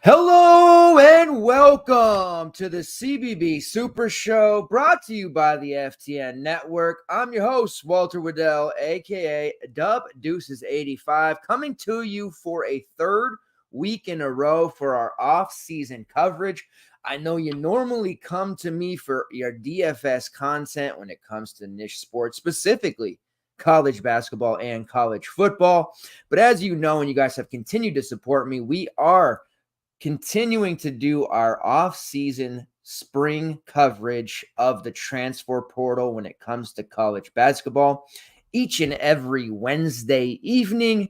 Hello and welcome to the CBB SuperShow, brought to you by the FTN Network. I'm your host, Walter Waddell, aka Dub Deuces 85, coming to you for a third week in a row for our off-season coverage. I know you normally come to me for your DFS content when it comes to niche sports, specifically college basketball and college football. But as you know, and you guys have continued to support me, we are continuing to do our off-season spring coverage of the transfer portal when it comes to college basketball each and every Wednesday evening,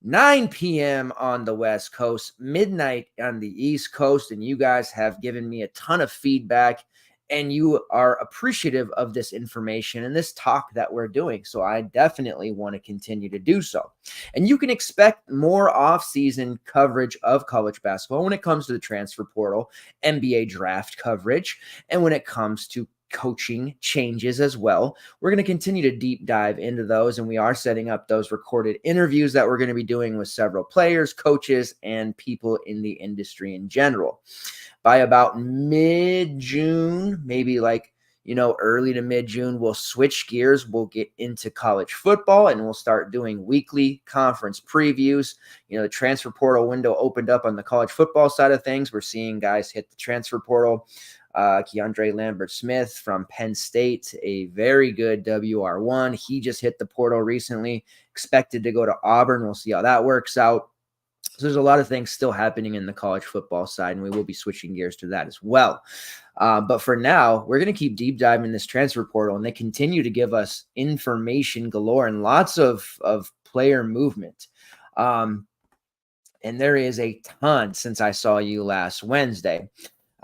9 p.m. on the West Coast, midnight on the East Coast. And you guys have given me a ton of feedback, and you are appreciative of this information and this talk that we're doing. So I definitely want to continue to do so. And you can expect more off-season coverage of college basketball when it comes to the transfer portal, NBA draft coverage, and when it comes to coaching changes as well. We're going to continue to deep dive into those, and we are setting up those recorded interviews that we're going to be doing with several players, coaches, and people in the industry in general. By about mid-June, maybe early to mid-June, we'll switch gears. We'll get into college football, and we'll start doing weekly conference previews. The transfer portal window opened up on the college football side of things. We're seeing guys hit the transfer portal. Keandre Lambert-Smith from Penn State, a very good WR1. He just hit the portal recently, expected to go to Auburn. We'll see how that works out. So there's a lot of things still happening in the college football side, and we will be switching gears to that as well. But for now, we're going to keep deep diving this transfer portal, and they continue to give us information galore and lots of player movement. And there is a ton since I saw you last Wednesday.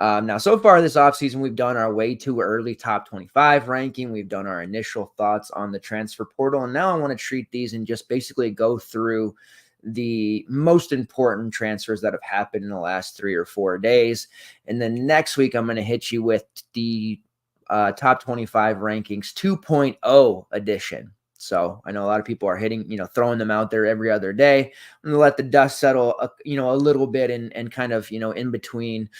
Now, so far this offseason, we've done our way too early top 25 ranking. We've done our initial thoughts on the transfer portal, and now I want to treat these and just basically go through the most important transfers that have happened in the last 3 or 4 days. And then next week, I'm going to hit you with the top 25 rankings 2.0 edition. So I know a lot of people are throwing them out there every other day. I'm going to let the dust settle, a little bit and kind of, in between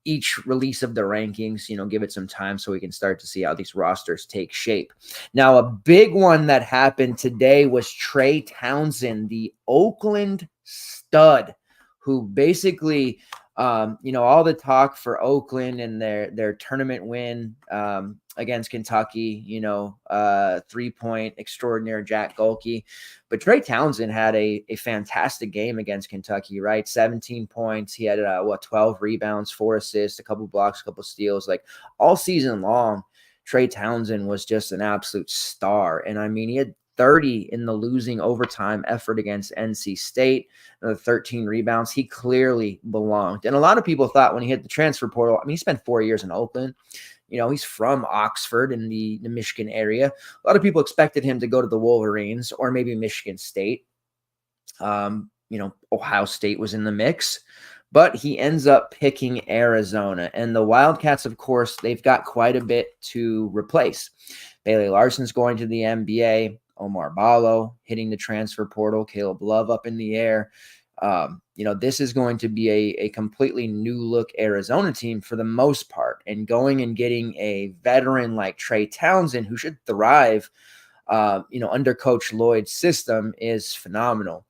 each release of the rankings, give it some time so we can start to see how these rosters take shape. Now, a big one that happened today was Trey Townsend, the Oakland stud, who basically, all the talk for Oakland and their tournament win against Kentucky, 3-point extraordinaire Jack Golke. But Trey Townsend had a fantastic game against Kentucky, right? 17 points. He had 12 rebounds, 4 assists, a couple blocks, a couple steals. Like all season long, Trey Townsend was just an absolute star. And I mean, he had 30 in the losing overtime effort against NC State, 13 rebounds. He clearly belonged. And a lot of people thought when he hit the transfer portal, he spent 4 years in Oakland. He's from Oxford in the Michigan area. A lot of people expected him to go to the Wolverines or maybe Michigan State. Ohio State was in the mix, but he ends up picking Arizona. And the Wildcats, of course, they've got quite a bit to replace. Bailey Larson's going to the NBA. Omar Ballo hitting the transfer portal. Caleb Love up in the air. This is going to be a completely new look Arizona team for the most part. And going and getting a veteran like Trey Townsend, who should thrive, under Coach Lloyd's system, is phenomenal.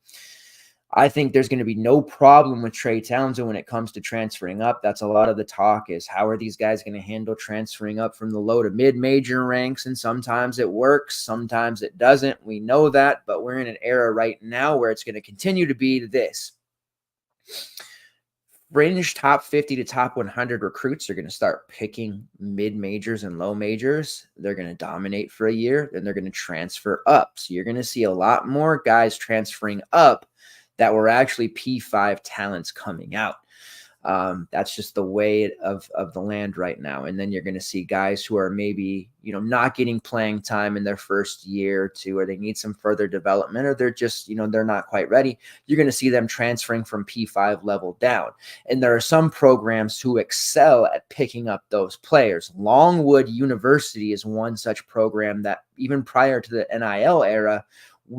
I think there's going to be no problem with Trey Townsend when it comes to transferring up. That's a lot of the talk, is how are these guys going to handle transferring up from the low to mid-major ranks? And sometimes it works, sometimes it doesn't. We know that, but we're in an era right now where it's going to continue to be this. Fringe top 50 to top 100 recruits are going to start picking mid-majors and low majors. They're going to dominate for a year, then they're going to transfer up. So you're going to see a lot more guys transferring up that were actually P5 talents coming out. That's just the way of the land right now. And then you're going to see guys who are maybe, not getting playing time in their first year or two, or they need some further development, or they're just, they're not quite ready. You're going to see them transferring from P5 level down. And there are some programs who excel at picking up those players. Longwood University is one such program that even prior to the NIL era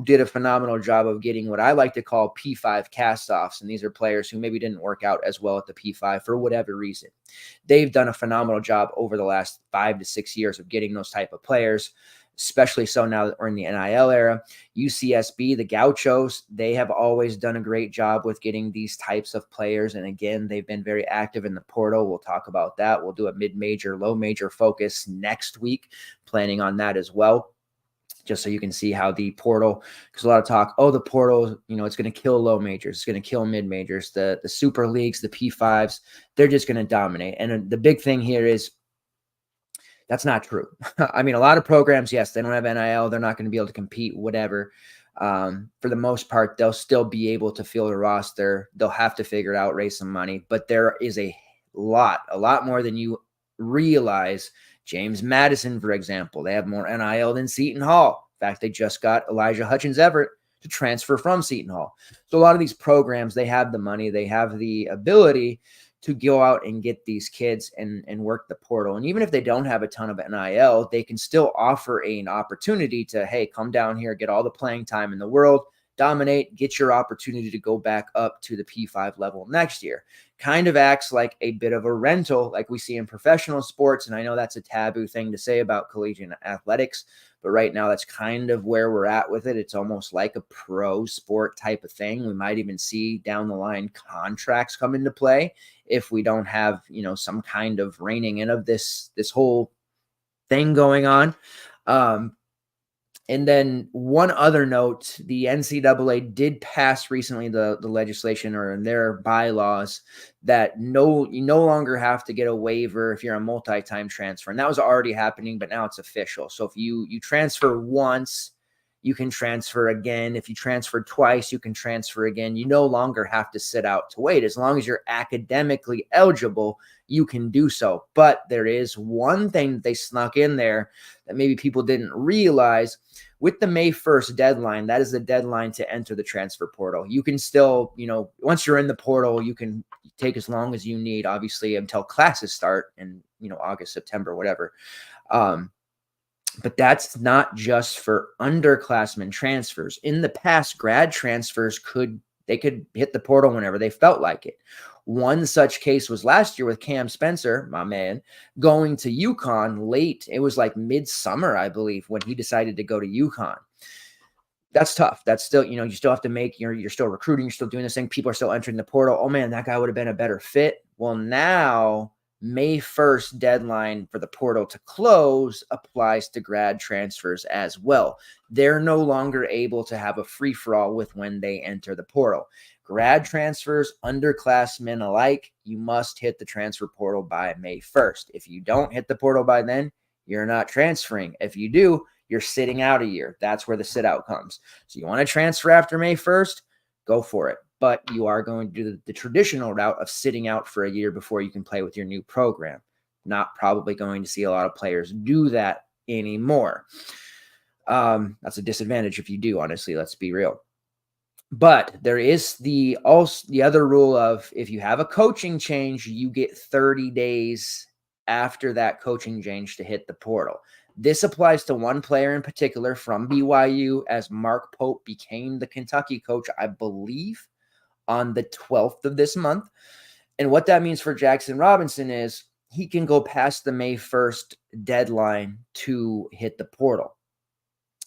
did a phenomenal job of getting what I like to call P5 cast-offs. And these are players who maybe didn't work out as well at the P5 for whatever reason. They've done a phenomenal job over the last 5 to 6 years of getting those type of players, especially so now that we're in the NIL era. UCSB, the Gauchos, they have always done a great job with getting these types of players. And again, they've been very active in the portal. We'll talk about that. We'll do a mid-major, low-major focus next week, planning on that as well, just so you can see how the portal, because a lot of talk, oh, the portal, it's going to kill low majors. It's going to kill mid majors. The super leagues, the P5s, they're just going to dominate. And the big thing here is that's not true. I mean, a lot of programs, yes, they don't have NIL. They're not going to be able to compete, whatever. For the most part, they'll still be able to field a roster. They'll have to figure it out, raise some money. But there is a lot more than you realize. James Madison, for example, they have more NIL than Seton Hall. In fact, they just got Elijah Hutchins-Everett to transfer from Seton Hall. So a lot of these programs, they have the money, they have the ability to go out and get these kids and work the portal. And even if they don't have a ton of NIL, they can still offer an opportunity to, hey, come down here, get all the playing time in the world, dominate, get your opportunity to go back up to the P5 level next year. Kind of acts like a bit of a rental like we see in professional sports. And I know that's a taboo thing to say about collegiate athletics, but right now that's kind of where we're at with it. It's almost like a pro sport type of thing. We might even see down the line contracts come into play if we don't have, some kind of reining in of this whole thing going on. And then one other note, the NCAA did pass recently the legislation or in their bylaws that you no longer have to get a waiver if you're a multi-time transfer. And that was already happening, but now it's official. So if you transfer once, you can transfer again. If you transfer twice, you can transfer again. You no longer have to sit out to wait. As long as you're academically eligible, you can do so. But there is one thing that they snuck in there that maybe people didn't realize. With the May 1st deadline, that is the deadline to enter the transfer portal. You can still, once you're in the portal, you can take as long as you need, obviously, until classes start in, August, September, whatever. But that's not just for underclassmen transfers. In the past, grad transfers could hit the portal whenever they felt like it. One such case was last year with Cam Spencer, my man, going to UConn late. It was like midsummer, I believe, when he decided to go to UConn. That's tough. That's still, you still have to make, you're still recruiting, you're still doing this thing. People are still entering the portal. Oh man, that guy would have been a better fit. Well, now May 1st deadline for the portal to close applies to grad transfers as well. They're no longer able to have a free-for-all with when they enter the portal. Grad transfers, underclassmen alike, you must hit the transfer portal by May 1st. If you don't hit the portal by then, you're not transferring. If you do, you're sitting out a year. That's where the sit out comes. So you want to transfer after May 1st, go for it. But you are going to do the traditional route of sitting out for a year before you can play with your new program. Not probably going to see a lot of players do that anymore. That's a disadvantage if you do, honestly, let's be real. But there is the other rule of if you have a coaching change, you get 30 days after that coaching change to hit the portal. This applies to one player in particular from BYU, as Mark Pope became the Kentucky coach, I believe, on the 12th of this month. And what that means for Jackson Robinson is he can go past the May 1st deadline to hit the portal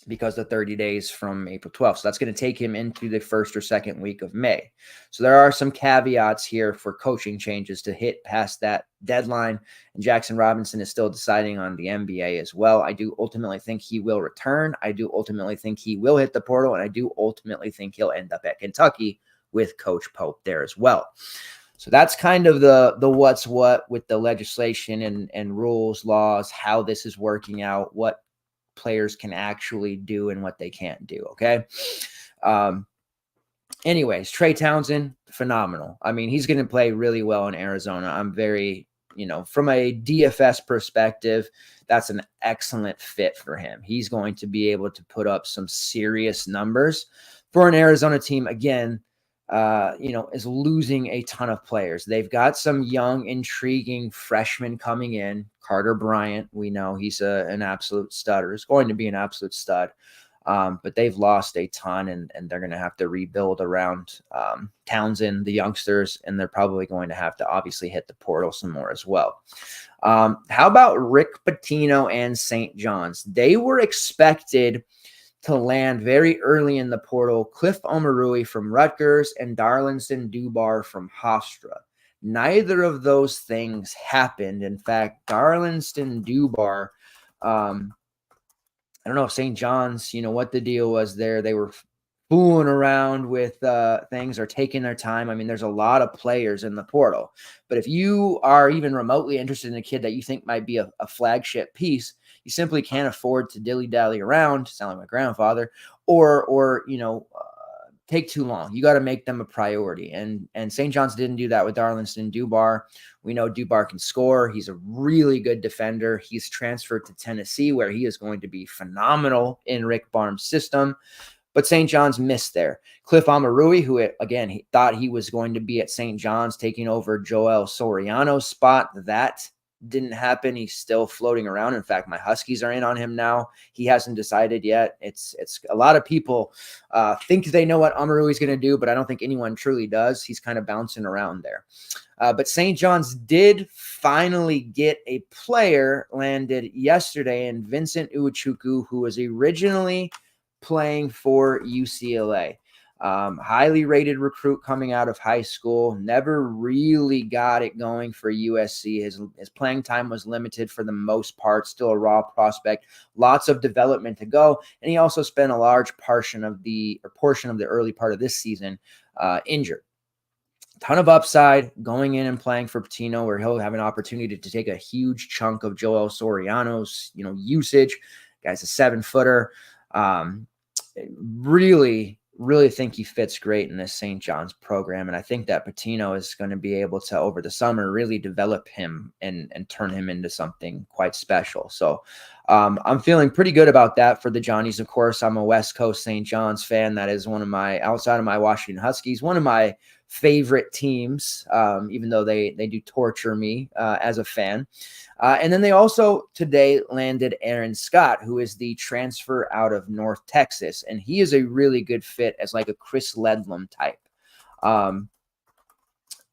because the 30 days from April 12th. So that's going to take him into the first or second week of May. So there are some caveats here for coaching changes to hit past that deadline. And Jackson Robinson is still deciding on the NBA as well. I do ultimately think he will return. I do ultimately think he will hit the portal. And I do ultimately think he'll end up at Kentucky with Coach Pope there as well. So that's kind of the what's what with the legislation and rules, laws, how this is working out, what players can actually do and what they can't do. Okay. Anyways, Trey Townsend, phenomenal. I mean, he's going to play really well in Arizona. I'm very, from a DFS perspective, that's an excellent fit for him. He's going to be able to put up some serious numbers for an Arizona team. Again, is losing a ton of players. They've got some young, intriguing freshmen coming in. Carter Bryant, we know he's an absolute stud, or is going to be an absolute stud. But they've lost a ton, and they're going to have to rebuild around Townsend, the youngsters, and they're probably going to have to obviously hit the portal some more as well. How about Rick Pitino and St. John's? They were expected to land very early in the portal. Cliff Omarui from Rutgers and Darlinston Dubar from Hofstra. Neither of those things happened. In fact, Darlinston Dubar, I don't know if St. John's, what the deal was there. They were fooling around with things or taking their time. I mean, there's a lot of players in the portal. But if you are even remotely interested in a kid that you think might be a flagship piece, you simply can't afford to dilly-dally around, sound like my grandfather, or take too long. You got to make them a priority. And St. John's didn't do that with Darlinston Dubar. We know Dubar can score. He's a really good defender. He's transferred to Tennessee, where he is going to be phenomenal in Rick Barnes' system. But St. John's missed there. Cliff Omarui, who, again, he thought he was going to be at St. John's, taking over Joel Soriano's spot. That didn't happen. He's still floating around. In fact, my Huskies are in on him now. He hasn't decided yet. It's a lot of people think they know what Omarui's going to do, but I don't think anyone truly does. He's kind of bouncing around there. But St. John's did finally get a player landed yesterday in Vincent Uwachuku, who was originally playing for UCLA. Highly rated recruit coming out of high school, never really got it going for USC. His playing time was limited for the most part, still a raw prospect, lots of development to go. And he also spent a large portion of the early part of this season injured. Ton of upside going in and playing for Pitino, where he'll have an opportunity to take a huge chunk of Joel Soriano's, usage. Guy's a 7-footer. Really think he fits great in this St. John's program. And I think that Pitino is going to be able to, over the summer, really develop him and turn him into something quite special. So I'm feeling pretty good about that for the Johnnies. Of course, I'm a West Coast St. John's fan. That is outside of my Washington Huskies, one of my favorite teams, even though they do torture me as a fan. And then they also today landed Aaron Scott, who is the transfer out of North Texas. And he is a really good fit as like a Chris Ledlam type.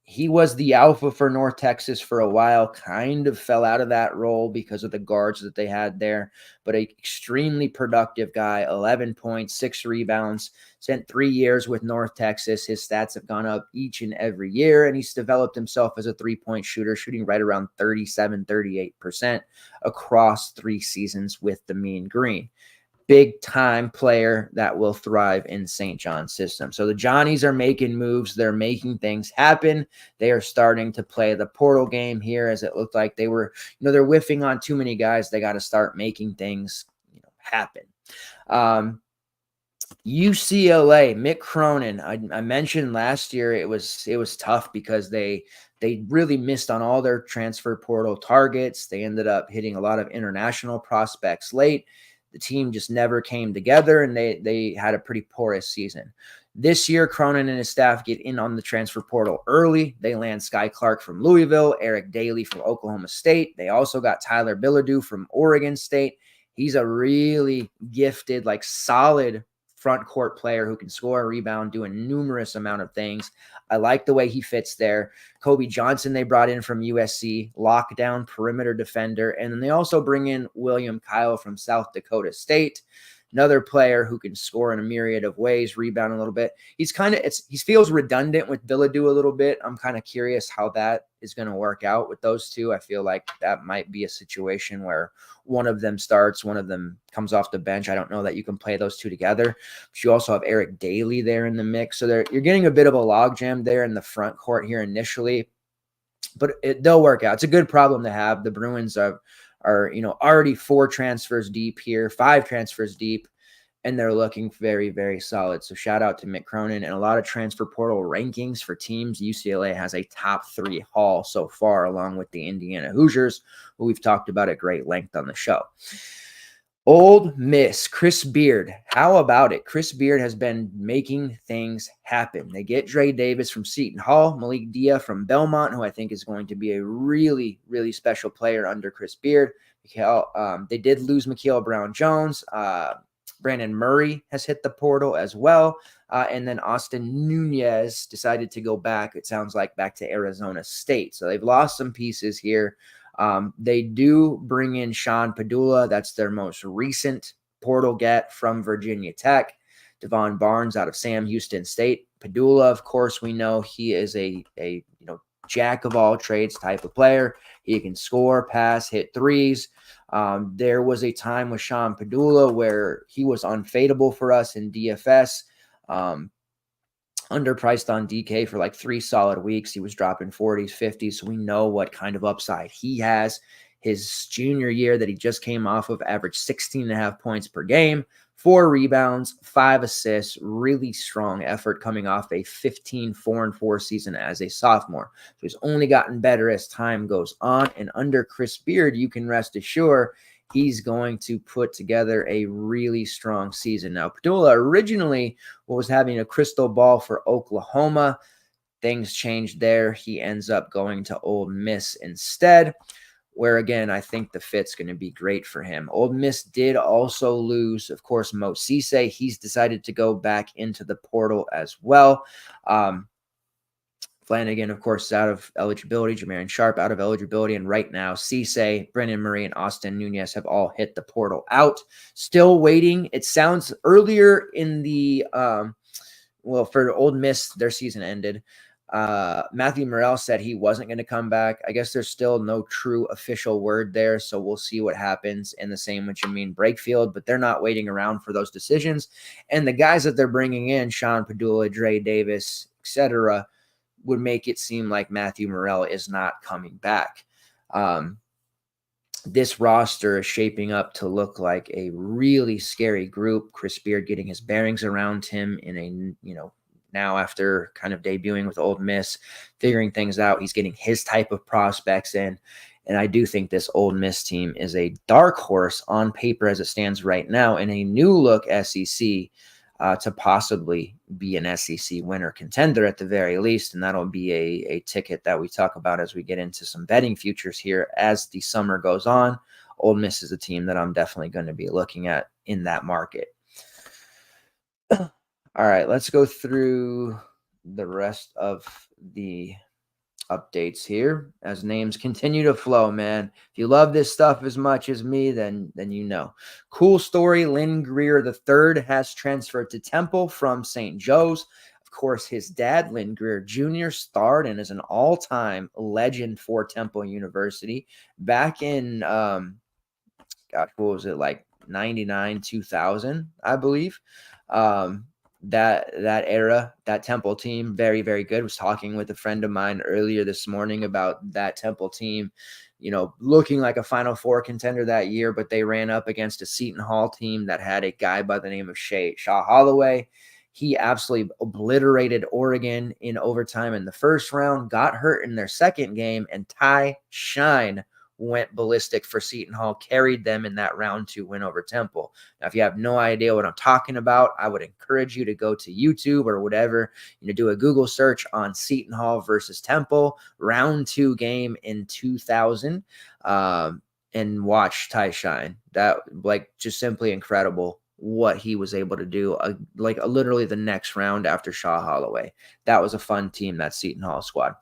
He was the alpha for North Texas for a while, kind of fell out of that role because of the guards that they had there, but an extremely productive guy, 11 points, 6 rebounds, spent 3 years with North Texas. His stats have gone up each and every year, and he's developed himself as a three-point shooter, shooting right around 38% across 3 seasons with the Mean Green. Big time player that will thrive in St. John's system. So the Johnnies are making moves. They're making things happen. They are starting to play the portal game here, as it looked like they were, they're whiffing on too many guys. They got to start making things, happen. UCLA, Mick Cronin. I mentioned last year it was tough because they really missed on all their transfer portal targets. They ended up hitting a lot of international prospects late. The team just never came together, and they had a pretty porous season. This year, Cronin and his staff get in on the transfer portal early. They land Sky Clark from Louisville, Eric Daly from Oklahoma State. They also got Tyler Bilodeau from Oregon State. He's a really gifted, solid front court player who can score, rebound, do a numerous amount of things. I like the way he fits there. Kobe Johnson they brought in from USC, lockdown perimeter defender. And then they also bring in William Kyle from South Dakota State, another player who can score in a myriad of ways, rebound a little bit. He feels redundant with Bilodeau a little bit. I'm kind of curious how that is going to work out with those two. I feel like that might be a situation where one of them starts, one of them comes off the bench. I don't know that you can play those two together. But you also have Eric Daly there in the mix. So you're getting a bit of a logjam there in the front court here initially, but they'll work out. It's a good problem to have. The Bruins are already 4 transfers deep here, 5 transfers deep, and they're looking very, very solid. So shout out to Mick Cronin, and a lot of transfer portal rankings for teams. UCLA has a top 3 haul so far, along with the Indiana Hoosiers, who we've talked about at great length on the show. Ole Miss, Chris Beard. How about it? Chris Beard has been making things happen. They get Dre Davis from Seton Hall, Malik Dia from Belmont, who I think is going to be a really, really special player under Chris Beard. They did lose Mikael Brown-Jones. Brandon Murray has hit the portal as well. And then Austin Nunez decided to go back, it sounds like, back to Arizona State. So they've lost some pieces here. They do bring in Sean Padula. That's their most recent portal get from Virginia Tech. Devon Barnes out of Sam Houston State. Padula, of course, we know he is a jack of all trades type of player. He can score, pass, hit threes. There was a time with Sean Padula where he was unfadable for us in DFS. Underpriced on DK for like 3 solid weeks. He was dropping 40s, 50s. So we know what kind of upside he has. His junior year that he just came off of averaged 16.5 points per game, 4 rebounds, 5 assists, really strong effort coming off a 15-4-4 season as a sophomore. So he's only gotten better as time goes on. And under Chris Beard, you can rest assured he's going to put together a really strong season. Now, Padula originally was having a crystal ball for Oklahoma. Things changed there. He ends up going to Ole Miss instead, where, again, I think the fit's going to be great for him. Ole Miss did also lose, of course, Mo Cisse. He's decided to go back into the portal as well. Flanagan, of course, is out of eligibility. Jamarian Sharp out of eligibility. And right now, Cisse, Brendan Murray, and Austin Nunez have all hit the portal out. Still waiting. It sounds earlier in the for Ole Miss, their season ended. Matthew Morrell said he wasn't going to come back. I guess there's still no true official word there, so we'll see what happens. And the same with Jamean Brakefield, but they're not waiting around for those decisions. And the guys that they're bringing in, Sean Padula, Dre Davis, etc., would make it seem like Matthew Morrell is not coming back. This roster is shaping up to look like a really scary group. Chris Beard getting his bearings around him in a, now after kind of debuting with Ole Miss, figuring things out. He's getting his type of prospects in. And I do think this Ole Miss team is a dark horse on paper as it stands right now in a new look SEC to possibly be an SEC winner contender at the very least. And that'll be a ticket that we talk about as we get into some betting futures here as the summer goes on. Ole Miss is a team that I'm definitely going to be looking at in that market. All right, let's go through the rest of the updates here as names continue to flow, man. If you love this stuff as much as me, then you know. Cool story, Lynn Greer III has transferred to Temple from St. Joe's. Of course, his dad, Lynn Greer Jr., starred and is an all-time legend for Temple University back in, what was it, like 99, 2000, I believe. That era, that Temple team, very, very good. Was talking with a friend of mine earlier this morning about that Temple team, looking like a Final Four contender that year, but they ran up against a Seton Hall team that had a guy by the name of Shaw Holloway. He absolutely obliterated Oregon in overtime in the first round, got hurt in their second game, and Ty Shine went ballistic for Seton Hall, carried them in that round 2 win over Temple. Now, if you have no idea what I'm talking about, I would encourage you to go to YouTube or whatever, do a Google search on Seton Hall versus Temple, round 2 game in 2000, and watch Ty Shine. That, just simply incredible what he was able to do, literally the next round after Shaw Holloway. That was a fun team, that Seton Hall squad.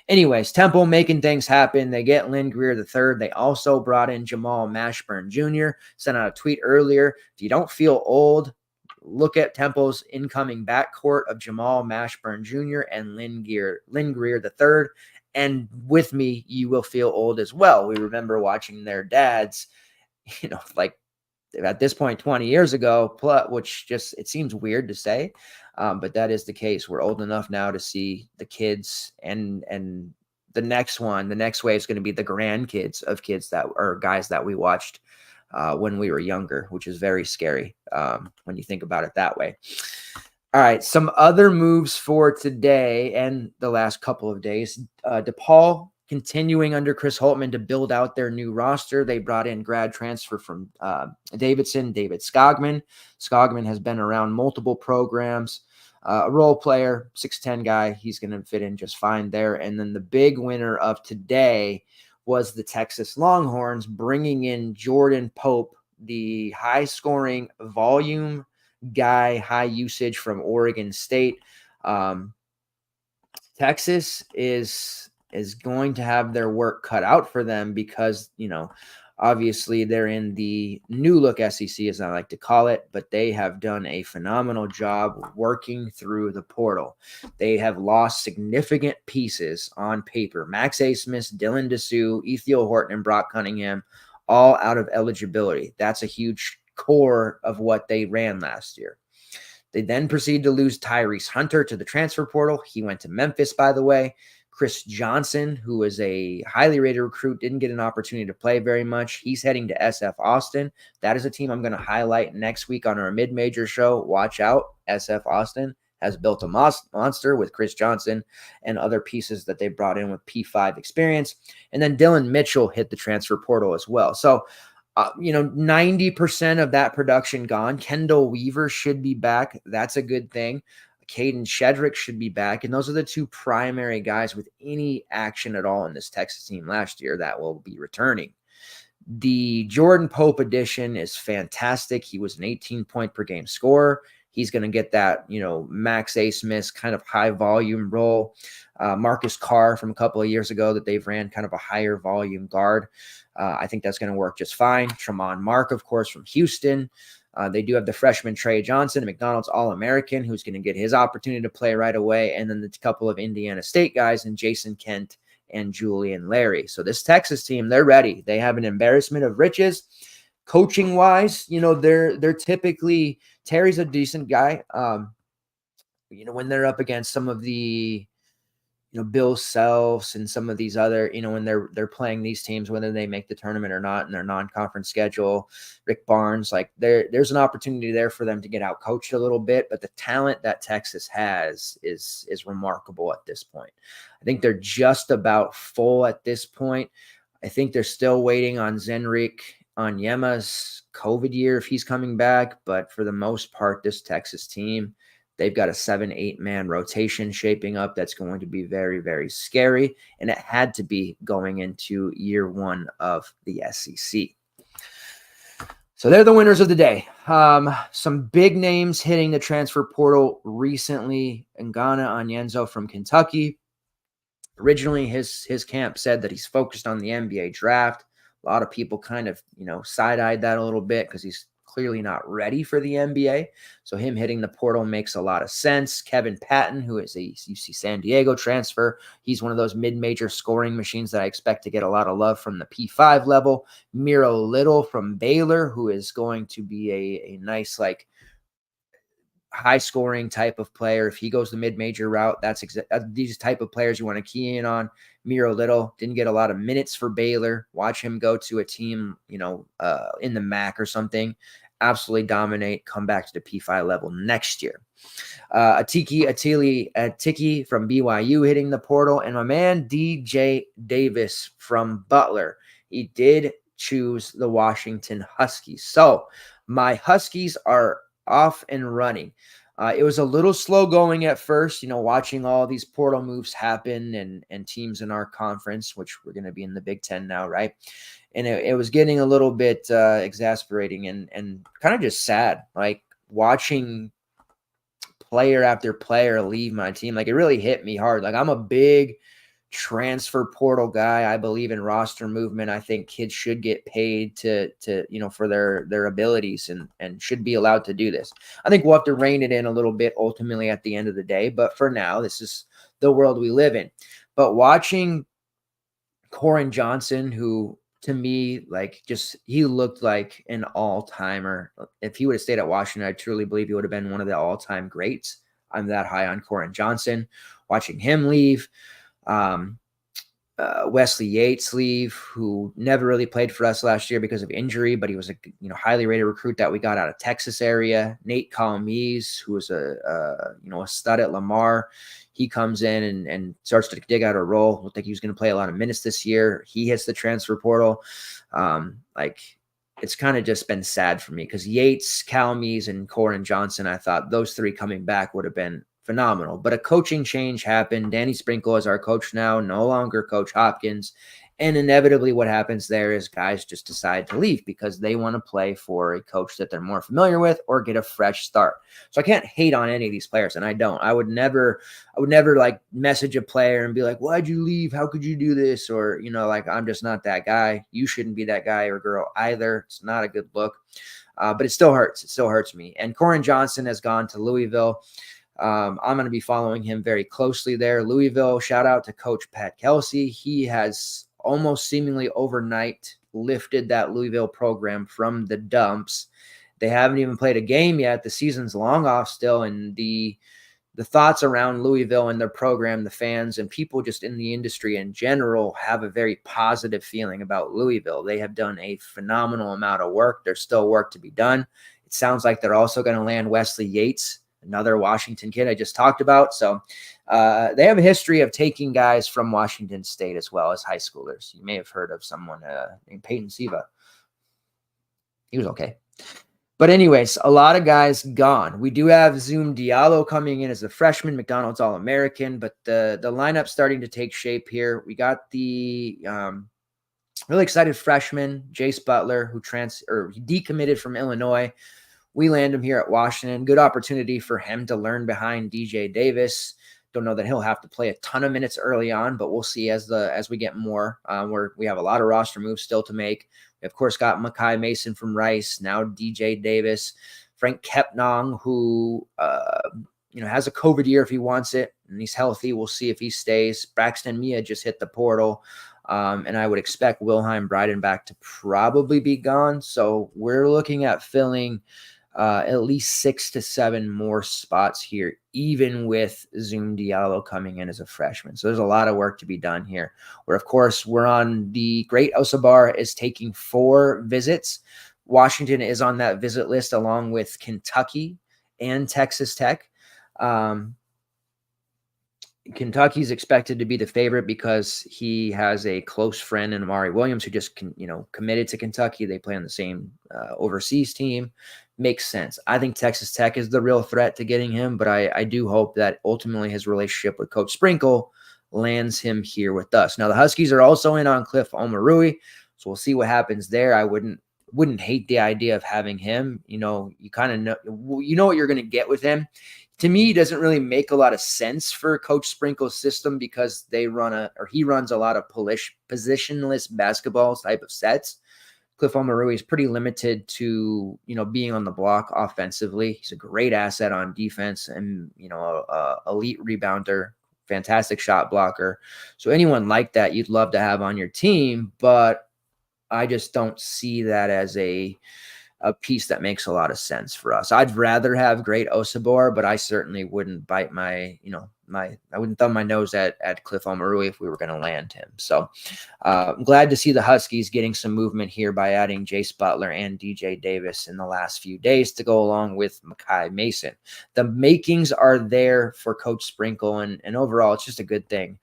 Anyways, Temple making things happen. They get Lynn Greer III. They also brought in Jamal Mashburn Jr. Sent out a tweet earlier. If you don't feel old, look at Temple's incoming backcourt of Jamal Mashburn Jr. and Lynn Greer III. And with me, you will feel old as well. We remember watching their dads, at this point 20 years ago, which just, it seems weird to say, but that is the case. We're old enough now to see the kids, and the next wave is going to be the grandkids of kids that are guys that we watched when we were younger, which is very scary when you think about it that way. All right, some other moves for today and the last couple of days. DePaul continuing under Chris Holtman to build out their new roster. They brought in grad transfer from Davidson, David Skogman. Skogman has been around multiple programs, a role player, 6'10 guy. He's going to fit in just fine there. And then the big winner of today was the Texas Longhorns, bringing in Jordan Pope the high scoring volume guy, high usage from Oregon State. Texas is going to have their work cut out for them because, obviously they're in the new look SEC, as I like to call it, but they have done a phenomenal job working through the portal. They have lost significant pieces on paper. Max A. Smith, Dylan Dessou, Ethiel Horton, and Brock Cunningham, all out of eligibility. That's a huge core of what they ran last year. They then proceeded to lose Tyrese Hunter to the transfer portal. He went to Memphis, by the way. Chris Johnson, who is a highly rated recruit, didn't get an opportunity to play very much. He's heading to SF Austin. That is a team I'm going to highlight next week on our mid-major show. Watch out. SF Austin has built a monster with Chris Johnson and other pieces that they brought in with P5 experience. And then Dylan Mitchell hit the transfer portal as well. So, 90% of that production gone. Kendall Weaver should be back. That's a good thing. Caden Shedrick should be back. And those are the two primary guys with any action at all in this Texas team last year that will be returning. The Jordan Pope addition is fantastic. He was an 18-point per game scorer. He's going to get that, Max A. Smith kind of high volume role. Marcus Carr from a couple of years ago that they've ran kind of a higher volume guard. I think that's going to work just fine. Tremont Mark, of course, from Houston. They do have the freshman Trey Johnson, a McDonald's All-American, who's going to get his opportunity to play right away. And then the couple of Indiana State guys and Jason Kent and Julian Larry. So this Texas team, they're ready. They have an embarrassment of riches. Coaching wise, they're typically, Terry's a decent guy. When they're up against some of the, Bill Selfs and some of these other, when they're playing these teams, whether they make the tournament or not in their non-conference schedule, Rick Barnes, like there's an opportunity there for them to get out coached a little bit, but the talent that Texas has is remarkable at this point. I think they're just about full at this point. I think they're still waiting on Zenrik Onyema's COVID year if he's coming back, but for the most part, this Texas team, they've got a 7-8 man rotation shaping up that's going to be very, very scary, and it had to be going into year one of the SEC. So they're the winners of the day. Some big names hitting the transfer portal recently. Ngana Onyenso from Kentucky. Originally, his camp said that he's focused on the NBA draft. A lot of people kind of, side-eyed that a little bit because he's clearly not ready for the NBA. So him hitting the portal makes a lot of sense. Kevin Patton, who is a UC San Diego transfer, he's one of those mid-major scoring machines that I expect to get a lot of love from the P5 level. Miro Little from Baylor, who is going to be a nice, high-scoring type of player. If he goes the mid-major route, that's these type of players you want to key in on. Miro Little didn't get a lot of minutes for Baylor. Watch him go to a team, in the MAC or something, absolutely dominate, come back to the P5 level next year. Atiki from BYU hitting the portal, and my man DJ Davis from Butler. He did choose the Washington Huskies. So my Huskies are off and running. It was a little slow going at first, watching all these portal moves happen and teams in our conference, which we're going to be in the Big Ten now, right? And it was getting a little bit exasperating and kind of just sad, like watching player after player leave my team. Like it really hit me hard. Like I'm a big transfer portal guy. I believe in roster movement. I think kids should get paid to for their abilities and should be allowed to do this. I think we'll have to rein it in a little bit ultimately at the end of the day, but for now, this is the world we live in. But watching Corin Johnson, who to me, he looked like an all-timer. If he would have stayed at Washington, I truly believe he would have been one of the all-time greats. I'm that high on Corin Johnson. Watching him leave, Wesley Yates leave, who never really played for us last year because of injury, but he was a highly rated recruit that we got out of Texas area. Nate Calmes, who was a stud at Lamar, he comes in and starts to dig out a role. Looked like he was going to play a lot of minutes this year. He hits the transfer portal. It's kind of just been sad for me because Yates, Calmes, and Corin Johnson, I thought those three coming back would have been phenomenal. But a coaching change happened. Danny Sprinkle is our coach now, no longer Coach Hopkins. And inevitably what happens there is guys just decide to leave because they want to play for a coach that they're more familiar with or get a fresh start. So I can't hate on any of these players, and I don't. I would never like message a player and be like, "Why'd you leave? How could you do this?" Or, like, I'm just not that guy. You shouldn't be that guy or girl either. It's not a good look. But it still hurts. It still hurts me. And Corin Johnson has gone to Louisville. I'm going to be following him very closely there. Louisville, shout out to Coach Pat Kelsey. He has almost seemingly overnight lifted that Louisville program from the dumps. They haven't even played a game yet. The season's long off still, and the thoughts around Louisville and their program, the fans and people just in the industry in general have a very positive feeling about Louisville. They have done a phenomenal amount of work. There's still work to be done. It sounds like they're also going to land Wesley Yates, another Washington kid I just talked about. So they have a history of taking guys from Washington State as well as high schoolers. You may have heard of someone named Peyton Siva. He was okay. But anyways, a lot of guys gone. We do have Zoom Diallo coming in as a freshman, McDonald's All-American, but the lineup's starting to take shape here. We got the really excited freshman, Jace Butler, who he decommitted from Illinois. We land him here at Washington. Good opportunity for him to learn behind DJ Davis. Don't know that he'll have to play a ton of minutes early on, but we'll see as we get more. We have a lot of roster moves still to make. We, of course, got Makai Mason from Rice, now DJ Davis, Frank Kepnong, who has a COVID year if he wants it, and he's healthy. We'll see if he stays. Braxton Mia just hit the portal, and I would expect Wilhelm Breidenbach to probably be gone. So we're looking at filling at least 6 to 7 more spots here, even with Zoom Diallo coming in as a freshman. So there's a lot of work to be done here. Where, of course, we're on the Great Osabar is taking 4 visits. Washington is on that visit list along with Kentucky and Texas Tech. Kentucky's expected to be the favorite because he has a close friend in Amari Williams who just committed to Kentucky. They play on the same overseas team. Makes sense. I think Texas Tech is the real threat to getting him, but I do hope that ultimately his relationship with Coach Sprinkle lands him here with us. Now, the Huskies are also in on Cliff Omarui, so we'll see what happens there. I wouldn't hate the idea of having him. You kind of know what you're going to get with him. To me, it doesn't really make a lot of sense for Coach Sprinkle's system because he runs a lot of positionless basketball type of sets. Cliff Omarui is pretty limited to, being on the block offensively. He's a great asset on defense and, elite rebounder, fantastic shot blocker. So anyone like that you'd love to have on your team, but I just don't see that as a piece that makes a lot of sense for us. I'd rather have Great Osabar, but I certainly wouldn't bite I wouldn't thumb my nose at Cliff Omarui if we were going to land him. So I'm glad to see the Huskies getting some movement here by adding Jace Butler and DJ Davis in the last few days to go along with Makai Mason. The makings are there for Coach Sprinkle, and overall, it's just a good thing.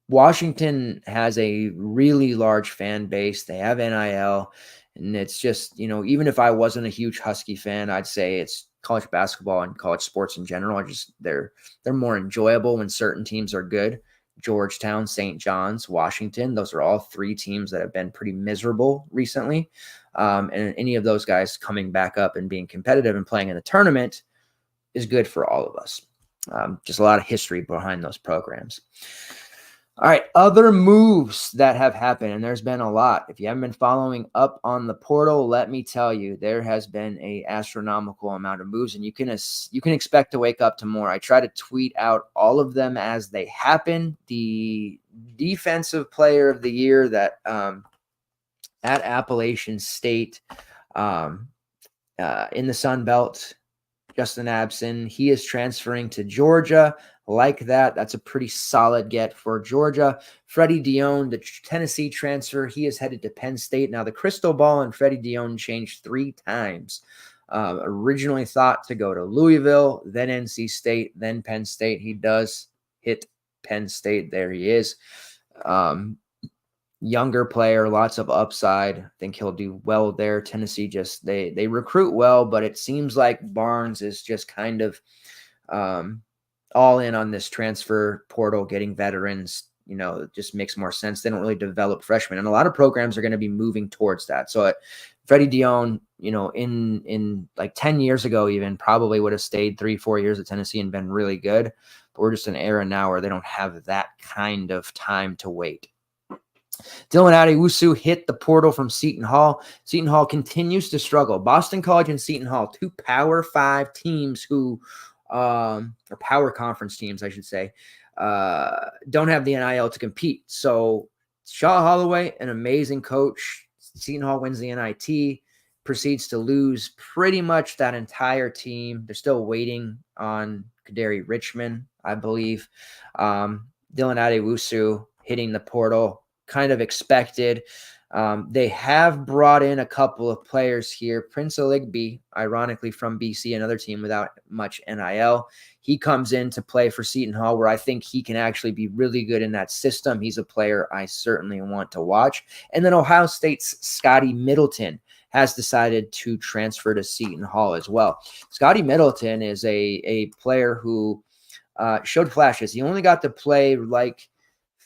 Washington has a really large fan base. They have NIL, and it's just, even if I wasn't a huge Husky fan, I'd say it's college basketball and college sports in general. They're more enjoyable when certain teams are good. Georgetown, St. John's, Washington, those are all 3 teams that have been pretty miserable recently. And any of those guys coming back up and being competitive and playing in the tournament is good for all of us. Just a lot of history behind those programs. All right, other moves that have happened, and there's been a lot. If you haven't been following up on the portal, let me tell you, there has been an astronomical amount of moves, and you can expect to wake up to more. I try to tweet out all of them as they happen. The defensive player of the year that at Appalachian State in the Sun Belt, Justin Abson, he is transferring to Georgia. Like that. That's a pretty solid get for Georgia. Freddie Dion, the Tennessee transfer, he is headed to Penn State. Now, the crystal ball and Freddie Dion changed 3 times. Originally thought to go to Louisville, then NC State, then Penn State. He does hit Penn State. There he is. Younger player, lots of upside. I think he'll do well there. Tennessee they recruit well, but it seems like Barnes is just kind of all in on this transfer portal, getting veterans, it just makes more sense. They don't really develop freshmen, and a lot of programs are going to be moving towards that. So Freddie Dion, in like 10 years ago, even probably would have stayed 3-4 years at Tennessee and been really good. But we're just in an era now where they don't have that kind of time to wait. Dylan Adewusu hit the portal from Seton Hall. Seton Hall continues to struggle. Boston College and Seton Hall, two Power 5 teams who, or Power Conference teams, I should say, don't have the NIL to compete. So Shaw Holloway, an amazing coach. Seton Hall wins the NIT, proceeds to lose pretty much that entire team. They're still waiting on Kaderi Richmond, I believe. Dylan Adewusu hitting the portal, kind of expected. They have brought in a couple of players here. Prince Oligby, ironically from BC, another team without much NIL. He comes in to play for Seton Hall, where I think he can actually be really good in that system. He's a player I certainly want to watch. And then Ohio State's Scotty Middleton has decided to transfer to Seton Hall as well. Scotty Middleton is a player who showed flashes. He only got to play like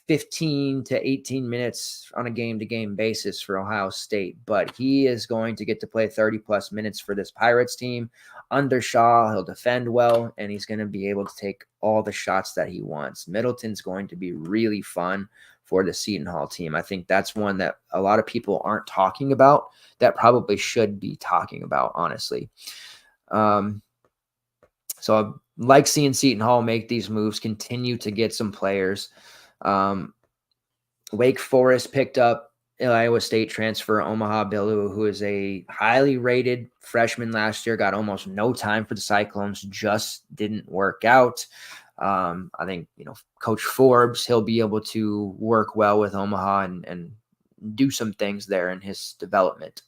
15 to 18 minutes on a game-to-game basis for Ohio State, but he is going to get to play 30-plus minutes for this Pirates team. Under Shaw, he'll defend well, and he's going to be able to take all the shots that he wants. Middleton's going to be really fun for the Seton Hall team. I think that's one that a lot of people aren't talking about that probably should be talking about, honestly. So I like seeing Seton Hall make these moves, continue to get some players. Wake Forest picked up Iowa State transfer Omaha Billu, who is a highly rated freshman last year, got almost no time for the Cyclones, just didn't work out. I think, Coach Forbes, he'll be able to work well with Omaha and do some things there in his development.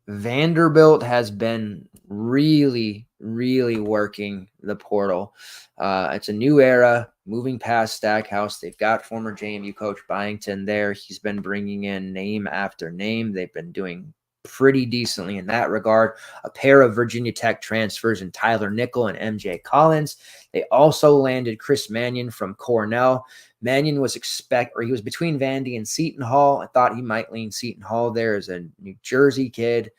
Vanderbilt has been really, really working the portal. It's a new era, moving past Stackhouse. They've got former JMU coach Byington there. He's been bringing in name after name. They've been doing pretty decently in that regard. A pair of Virginia Tech transfers in Tyler Nickel and MJ Collins. They also landed Chris Mannion from Cornell. Mannion was he was between Vandy and Seton Hall. I thought he might lean Seton Hall there as a New Jersey kid.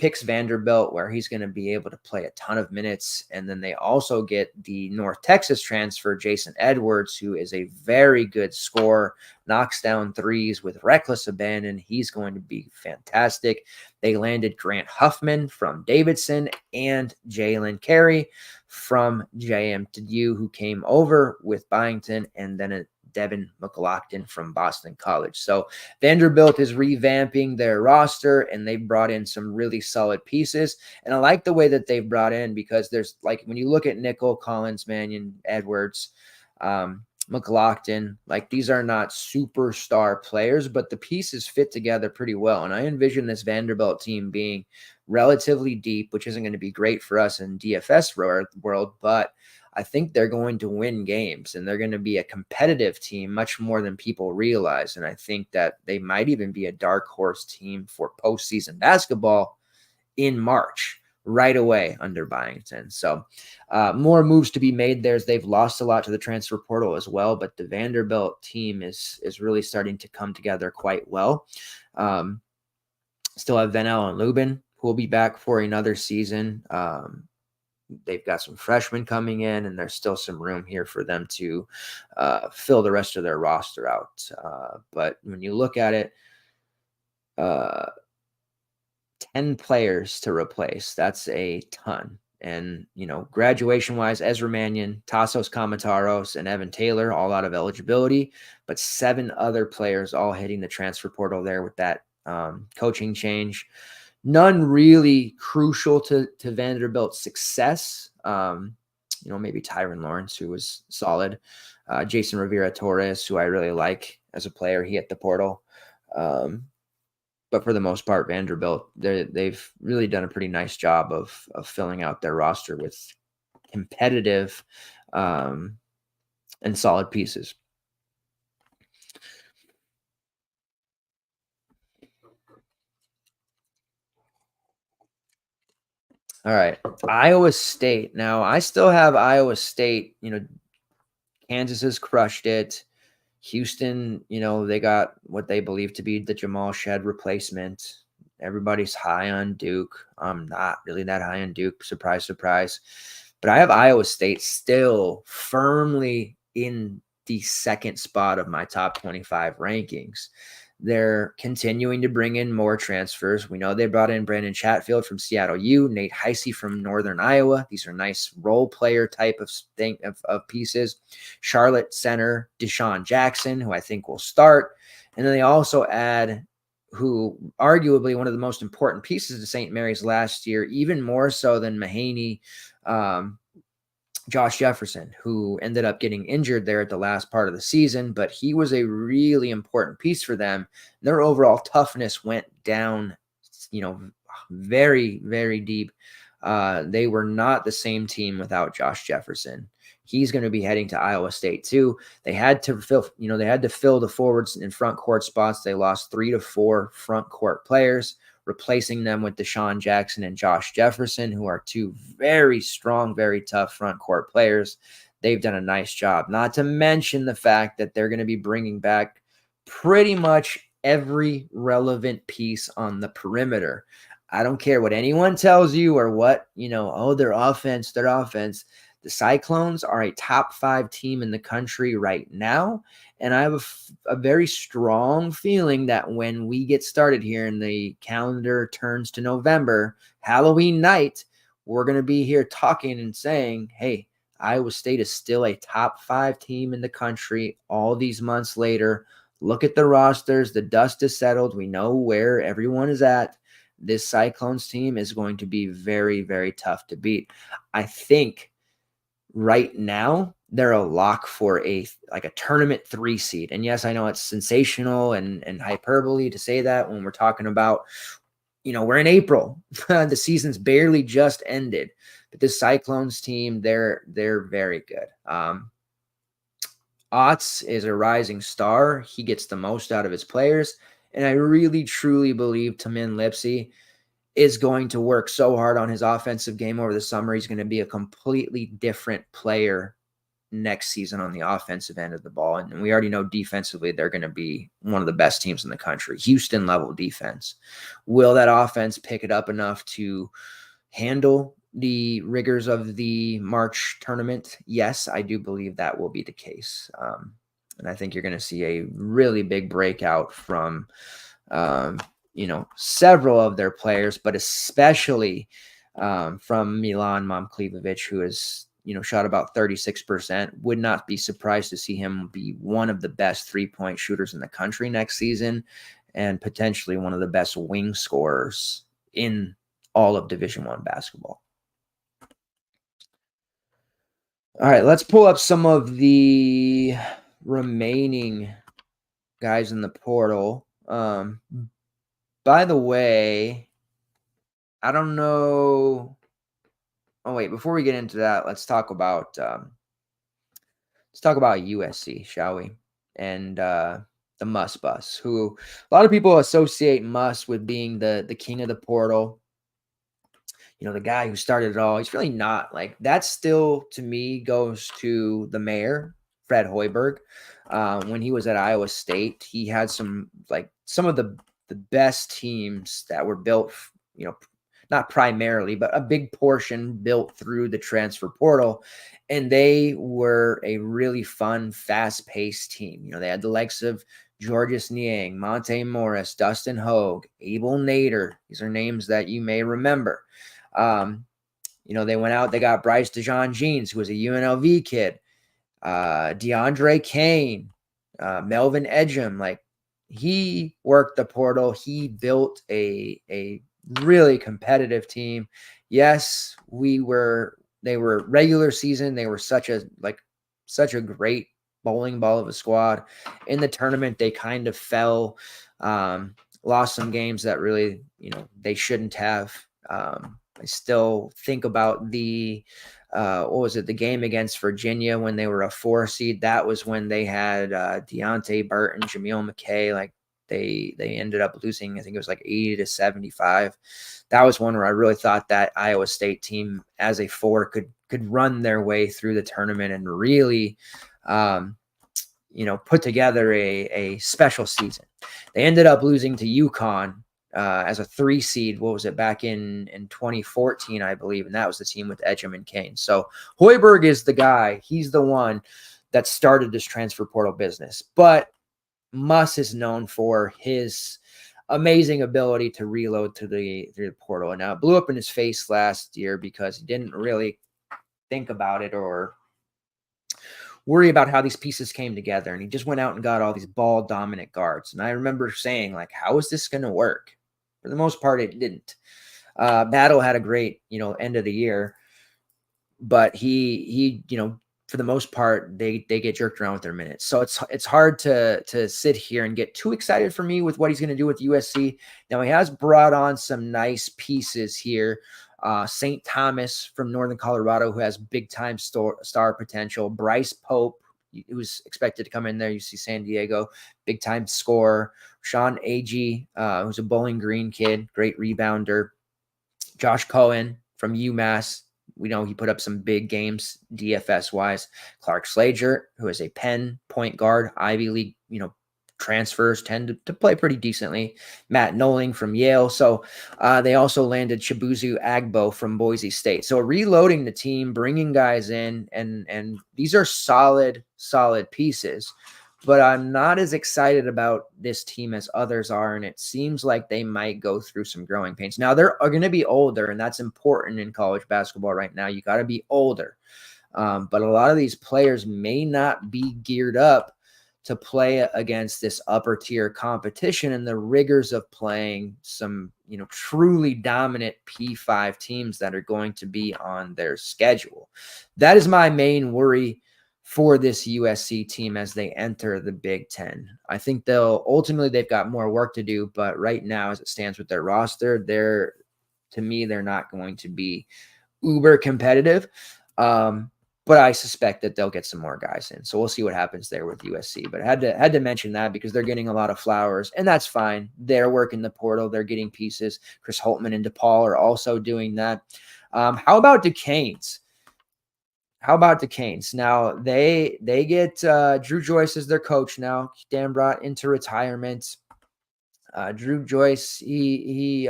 Picks Vanderbilt, where he's going to be able to play a ton of minutes. And then they also get the North Texas transfer, Jason Edwards, who is a very good scorer, knocks down threes with reckless abandon. He's going to be fantastic. They landed Grant Huffman from Davidson and Jalen Carey from JMU, who came over with Byington, and then Devin McLaughlin from Boston College. So Vanderbilt is revamping their roster, and they brought in some really solid pieces. And I like the way that they've brought in, because there's, like, when you look at Nickel, Collins, Mannion, Edwards, McLaughlin, like, these are not superstar players, but the pieces fit together pretty well. And I envision this Vanderbilt team being relatively deep, which isn't going to be great for us in DFS world, but I think they're going to win games, and they're going to be a competitive team much more than people realize. And I think that they might even be a dark horse team for postseason basketball in March, right away under Byington. So more moves to be made there, as they've lost a lot to the transfer portal as well. But the Vanderbilt team is really starting to come together quite well. Still have Venel and Lubin, who will be back for another season. They've got some freshmen coming in, and there's still some room here for them to fill the rest of their roster out. But when you look at it, 10 players to replace, that's a ton. And, graduation-wise, Ezra Mannion, Tassos Kamataros, and Evan Taylor all out of eligibility, but 7 other players all hitting the transfer portal there with that coaching change. None really crucial to Vanderbilt's success. Maybe Tyron Lawrence, who was solid. Jason Rivera Torres, who I really like as a player. He hit the portal. But for the most part, Vanderbilt, they've really done a pretty nice job of filling out their roster with competitive and solid pieces. All right, Iowa State. Now, I still have Iowa State, Kansas has crushed it. Houston, they got what they believe to be the Jamal Shed replacement. Everybody's high on Duke. I'm not really that high on Duke. Surprise, surprise. But I have Iowa State still firmly in the second spot of my top 25 rankings. They're continuing to bring in more transfers. We know they brought in Brandon Chatfield from Seattle U, Nate Heisey from Northern Iowa. These are nice role player type of pieces. Charlotte center Deshaun Jackson, who I think will start. And then they also add who arguably one of the most important pieces to St. Mary's last year, even more so than Mahaney, Josh Jefferson, who ended up getting injured there at the last part of the season, but he was a really important piece for them. Their overall toughness went down, very, very deep. They were not the same team without Josh Jefferson. He's going to be heading to Iowa State too. They had to fill the forwards and front court spots. They lost 3 to 4 front court players, replacing them with Deshaun Jackson and Josh Jefferson, who are two very strong, very tough front court players. They've done a nice job, not to mention the fact that they're going to be bringing back pretty much every relevant piece on the perimeter. I don't care what anyone tells you or what, their offense. The Cyclones are a top 5 team in the country right now. And I have a very strong feeling that when we get started here and the calendar turns to November, Halloween night, we're going to be here talking and saying, hey, Iowa State is still a top 5 team in the country all these months later. Look at the rosters. The dust is settled. We know where everyone is at. This Cyclones team is going to be very, very tough to beat. I think right now they're a lock for a tournament 3 seed. And yes, I know it's sensational and hyperbole to say that when we're talking about, we're in April. The season's barely just ended. But this Cyclones team, they're very good. Otts is a rising star. He gets the most out of his players. And I really, truly believe Tamin Lipsey is going to work so hard on his offensive game over the summer. He's going to be a completely different player next season on the offensive end of the ball. And we already know defensively, they're going to be one of the best teams in the country. Houston level defense. Will that offense pick it up enough to handle the rigors of the March tournament? Yes, I do believe that will be the case. And I think you're going to see a really big breakout from, several of their players, but especially from Milan Momklevovic, who is, shot about 36%. Would not be surprised to see him be one of the best 3-point shooters in the country next season and potentially one of the best wing scorers in all of Division I basketball. All right, let's pull up some of the remaining guys in the portal. By the way, I don't know. Oh wait, before we get into that, let's talk about USC, shall we? And the Muss Bus, who a lot of people associate Muss with being the king of the portal. The guy who started it all. He's really not. Like, that still, to me, goes to the mayor, Fred Hoiberg. When he was at Iowa State, he had some of the best teams that were built, not primarily, but a big portion built through the transfer portal. And they were a really fun, fast-paced team. They had the likes of Georges Niang, Monte Morris, Dustin Hogue, Abel Nader. These are names that you may remember. They went out, they got Bryce DeJean-Jeans, who was a UNLV kid, DeAndre Kane, Melvin Edgem. He worked the portal. He built a really competitive team. Yes, they were regular season. They were such a great bowling ball of a squad. In the tournament, they kind of fell, lost some games that really, they shouldn't have. I still think about the the game against Virginia when they were a 4 seed. That was when they had Deontay Burton, Jameel McKay. They ended up losing, I think it was 80-75. That was one where I really thought that Iowa State team as a 4 could run their way through the tournament and really put together a special season. They ended up losing to UConn as a 3 seed. What was it, back in 2014, I believe, and that was the team with Edgem and Kane. So Hoiberg is the guy. He's the one that started this transfer portal business. But Muss is known for his amazing ability to reload through the portal. And now it blew up in his face last year because he didn't really think about it or worry about how these pieces came together. And he just went out and got all these ball dominant guards. And I remember saying, like, how is this going to work? For the most part, it didn't. Battle had a great, end of the year, but he, for the most part, they get jerked around with their minutes. So it's hard to sit here and get too excited for me with what he's going to do with USC. Now he has brought on some nice pieces here. St. Thomas from Northern Colorado, who has big time star potential. Bryce Pope, who's expected to come in there. You see San Diego, big time scorer. Sean Agee, who's a Bowling Green kid, great rebounder. Josh Cohen from UMass. We know he put up some big games DFS wise. Clark Slager, who is a Penn point guard, Ivy League, transfers tend to play pretty decently. Matt Noling from Yale. So they also landed Chibuzu Agbo from Boise State. So reloading the team, bringing guys in, and these are solid pieces. But I'm not as excited about this team as others are, and it seems like they might go through some growing pains. Now, they're going to be older, and that's important in college basketball right now. You got to be older. But a lot of these players may not be geared up to play against this upper tier competition and the rigors of playing some, truly dominant P5 teams that are going to be on their schedule. That is my main worry for this USC team as they enter the Big Ten. I think they've got more work to do, but right now, as it stands with their roster, they're not going to be uber competitive. But I suspect that they'll get some more guys in. So we'll see what happens there with USC. But I had to mention that because they're getting a lot of flowers, and that's fine. They're working the portal. They're getting pieces. Chris Holtman and DePaul are also doing that. How about Duquesne's? Now, they get Drew Joyce as their coach now. Dan brought into retirement. Drew Joyce, he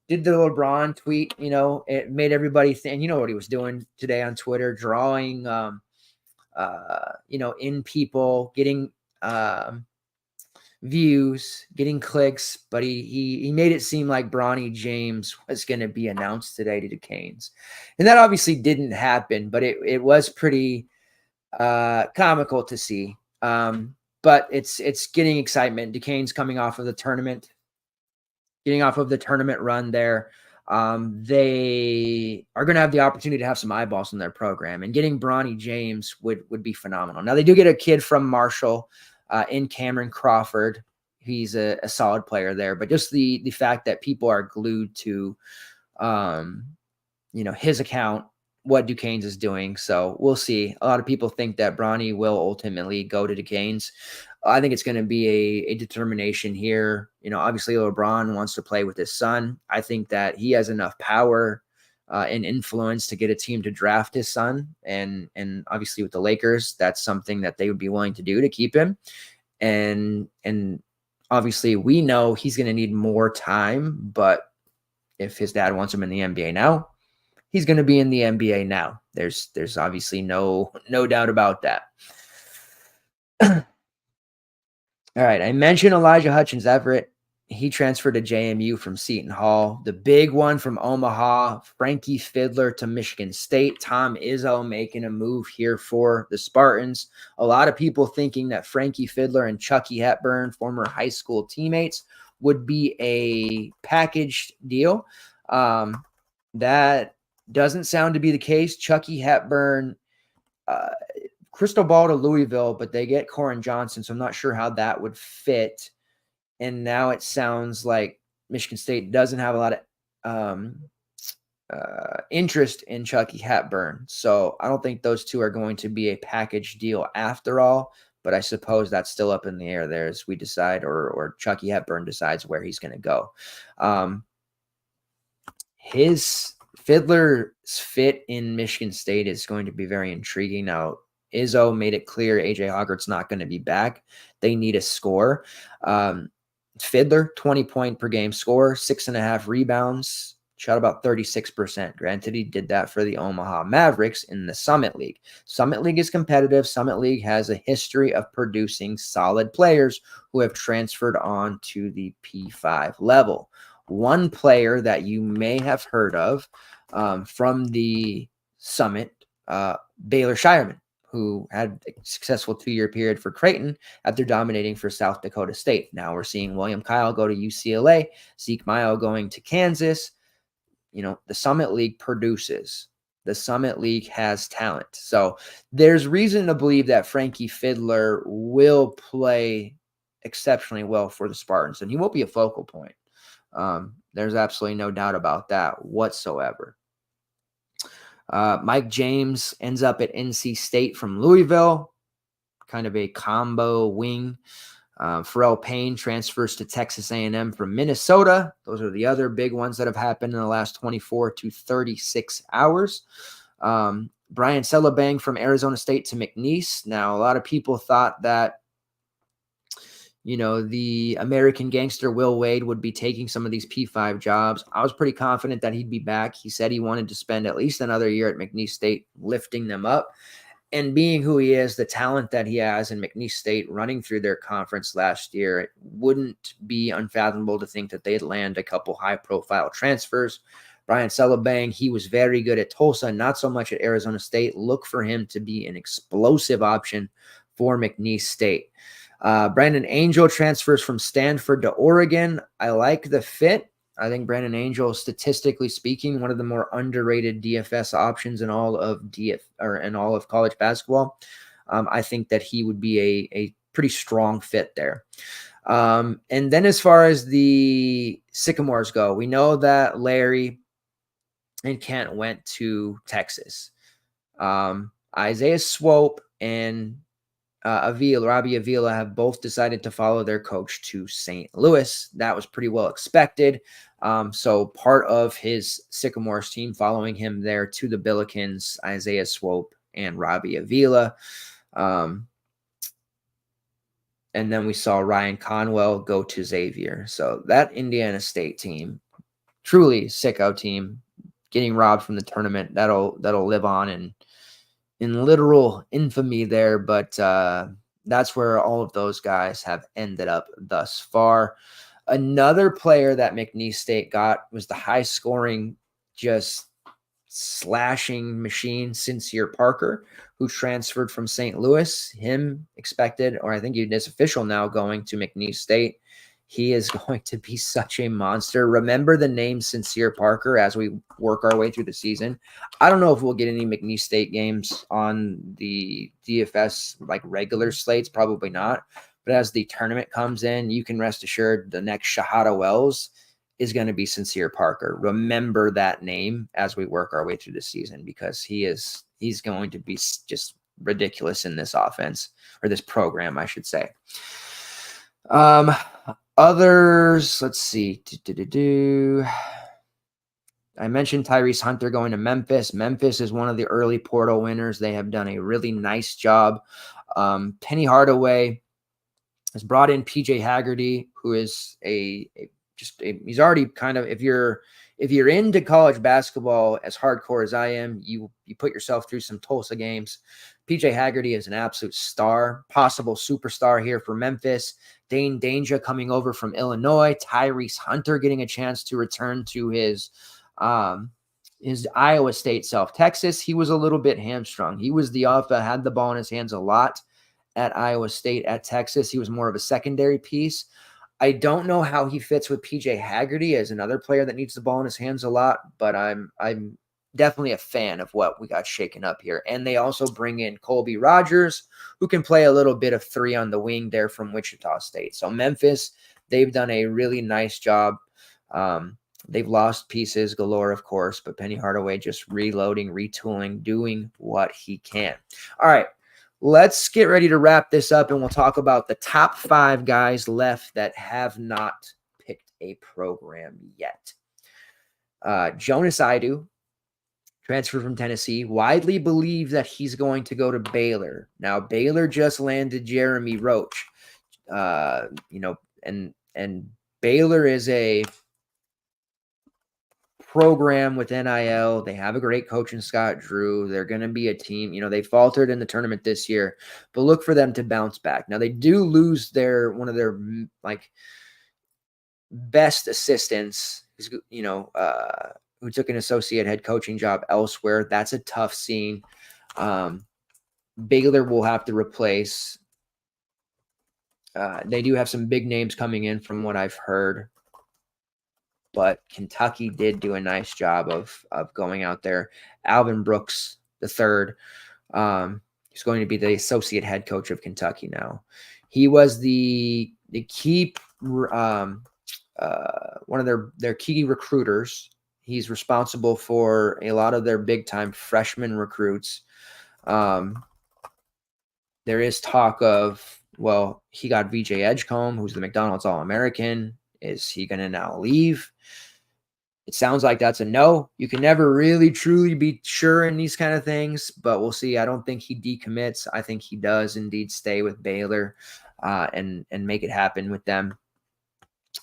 did the LeBron tweet, it made everybody think, what he was doing today on Twitter, drawing, in people, getting views, getting clicks, but he made it seem like Bronny James was going to be announced today to Duquesne's. And that obviously didn't happen, but it was pretty comical to see. But it's getting excitement. Duquesne's coming off of the tournament. Getting off of the tournament run there. They are going to have the opportunity to have some eyeballs in their program, and getting Bronny James would be phenomenal. Now, they do get a kid from Marshall in Cameron Crawford. He's a solid player there, but just the fact that people are glued to, his account, what Duquesne's is doing. So we'll see. A lot of people think that Bronny will ultimately go to Duquesne's. I think it's going to be a determination here. Obviously LeBron wants to play with his son. I think that he has enough power and influence to get a team to draft his son. And obviously with the Lakers, that's something that they would be willing to do to keep him. And obviously we know he's going to need more time, but if his dad wants him in the NBA now, he's going to be in the NBA now. There's obviously no doubt about that. All right, I mentioned Elijah Hutchins Everett. He transferred to JMU from Seton Hall. The big one from Omaha, Frankie Fiddler to Michigan State. Tom Izzo making a move here for the Spartans. A lot of people thinking that Frankie Fiddler and Chucky Hepburn, former high school teammates, would be a packaged deal. That doesn't sound to be the case. Chucky Hepburn, crystal ball to Louisville, but they get Corin Johnson, so I'm not sure how that would fit. And now it sounds like Michigan State doesn't have a lot of interest in Chucky Hepburn. So I don't think those two are going to be a package deal after all, but I suppose that's still up in the air there as we decide, or Chucky Hepburn decides where he's going to go. His Fiddler's fit in Michigan State is going to be very intriguing. Now, Izzo made it clear AJ Hoggart's not going to be back. They need a score. Fiddler, 20-point per game score, 6.5 rebounds, shot about 36%. Granted, he did that for the Omaha Mavericks in the Summit League. Summit League is competitive. Summit League has a history of producing solid players who have transferred on to the P5 level. One player that you may have heard of from the Summit, Baylor Shireman, who had a successful 2-year period for Creighton after dominating for South Dakota State. Now we're seeing William Kyle go to UCLA, Zeke Mayo going to Kansas. You know, the Summit League produces. The Summit League has talent. So there's reason to believe that Frankie Fiddler will play exceptionally well for the Spartans, and he will be a focal point. There's absolutely no doubt about that whatsoever. Mike James ends up at NC State from Louisville, kind of a combo wing. Pharrell Payne transfers to Texas A&M from Minnesota. Those are the other big ones that have happened in the last 24 to 36 hours. Brian Celebang from Arizona State to McNeese. Now, a lot of people thought that, you know, the American gangster Will Wade would be taking some of these P5 jobs. I was pretty confident that he'd be back. He said he wanted to spend at least another year at McNeese State lifting them up. And being who he is, the talent that he has in McNeese State running through their conference last year, it wouldn't be unfathomable to think that they'd land a couple high-profile transfers. Brian Celebang, he was very good at Tulsa, not so much at Arizona State. Look for him to be an explosive option for McNeese State. Brandon Angel transfers from Stanford to Oregon. I like the fit. I think Brandon Angel, statistically speaking, one of the more underrated DFS options in all of college basketball. I think that he would be a pretty strong fit there. And then as far as the Sycamores go, we know that Larry and Kent went to Texas. Isaiah Swope and Robbie Avila have both decided to follow their coach to St. Louis. That was pretty well expected. So part of his Sycamores team following him there to the Billikens, Isaiah Swope and Robbie Avila. And then we saw Ryan Conwell go to Xavier. So that Indiana State team, truly sicko team, getting robbed from the tournament. That'll live on in literal infamy there, but that's where all of those guys have ended up thus far. Another player that McNeese State got was the high-scoring, just slashing machine, Sincere Parker, who transferred from St. Louis. Him expected, or I think it is official now, going to McNeese State. He is going to be such a monster. Remember the name Sincere Parker as we work our way through the season. I don't know if we'll get any McNeese State games on the DFS like regular slates. Probably not. But as the tournament comes in, you can rest assured the next Shahada Wells is going to be Sincere Parker. Remember that name as we work our way through the season, because he's going to be just ridiculous in this offense, or this program, I should say. Others, let's see. I mentioned Tyrese Hunter going to Memphis. Memphis is one of the early portal winners. They have done a really nice job. Penny Hardaway has brought in PJ Haggerty, who is he's already kind of, if you're into college basketball as hardcore as I am, you put yourself through some Tulsa games. PJ Haggerty is an absolute star, possible superstar here for Memphis. Dane Danger coming over from Illinois. Tyrese Hunter getting a chance to return to his Iowa State self. Texas, he was a little bit hamstrung. He was the alpha, had the ball in his hands a lot at Iowa State. At Texas, he was more of a secondary piece. I don't know how he fits with PJ Haggerty as another player that needs the ball in his hands a lot, but I'm definitely a fan of what we got shaken up here. And they also bring in Colby Rogers, who can play a little bit of three on the wing there from Wichita State. So Memphis, they've done a really nice job. They've lost pieces galore, of course, but Penny Hardaway just reloading, retooling, doing what he can. All right, let's get ready to wrap this up, and we'll talk about the top 5 guys left that have not picked a program yet. Jonas Idu. transfer from Tennessee. Widely believed that he's going to go to Baylor. Now, Baylor just landed Jeremy Roach. And Baylor is a program with NIL. They have a great coach in Scott Drew. They're going to be a team. They faltered in the tournament this year, but look for them to bounce back. Now, they do lose one of their best assistants, who took an associate head coaching job elsewhere. That's a tough scene. Baylor will have to replace. They do have some big names coming in from what I've heard, but Kentucky did do a nice job of going out there. Alvin Brooks III, he's going to be the associate head coach of Kentucky now. He was the key one of their key recruiters. He's responsible for a lot of their big time freshman recruits. There is talk of, well, he got VJ Edgecombe, who's the McDonald's All-American. Is he going to now leave? It sounds like that's a no. You can never really truly be sure in these kind of things, but we'll see. I don't think he decommits. I think he does indeed stay with Baylor and make it happen with them.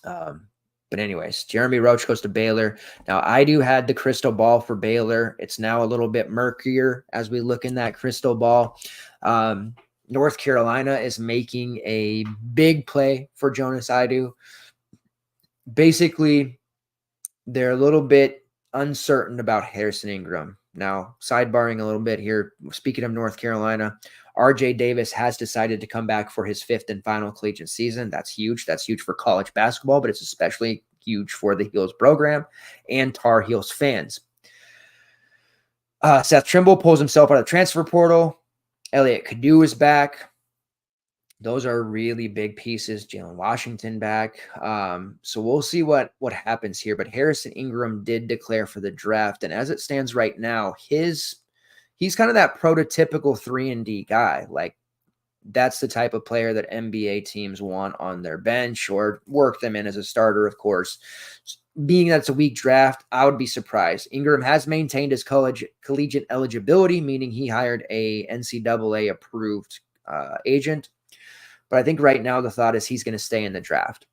But anyways, Jeremy Roach goes to Baylor. Now, I had the crystal ball for Baylor. It's now a little bit murkier as we look in that crystal ball. North Carolina is making a big play for Jonas Aidoo. Basically, they're a little bit uncertain about Harrison Ingram. Now, sidebarring a little bit here, speaking of North Carolina, RJ Davis has decided to come back for his 5th and final collegiate season. That's huge. That's huge for college basketball, but it's especially huge for the Heels program and Tar Heels fans. Seth Trimble pulls himself out of the transfer portal. Elliot Kadu is back. Those are really big pieces. Jalen Washington back. So we'll see what happens here. But Harrison Ingram did declare for the draft. And as it stands right now, he's kind of that prototypical 3-and-D guy. Like, that's the type of player that NBA teams want on their bench or work them in as a starter, of course. Being that it's a weak draft, I would be surprised. Ingram has maintained his collegiate eligibility, meaning he hired a NCAA-approved agent. But I think right now the thought is he's going to stay in the draft.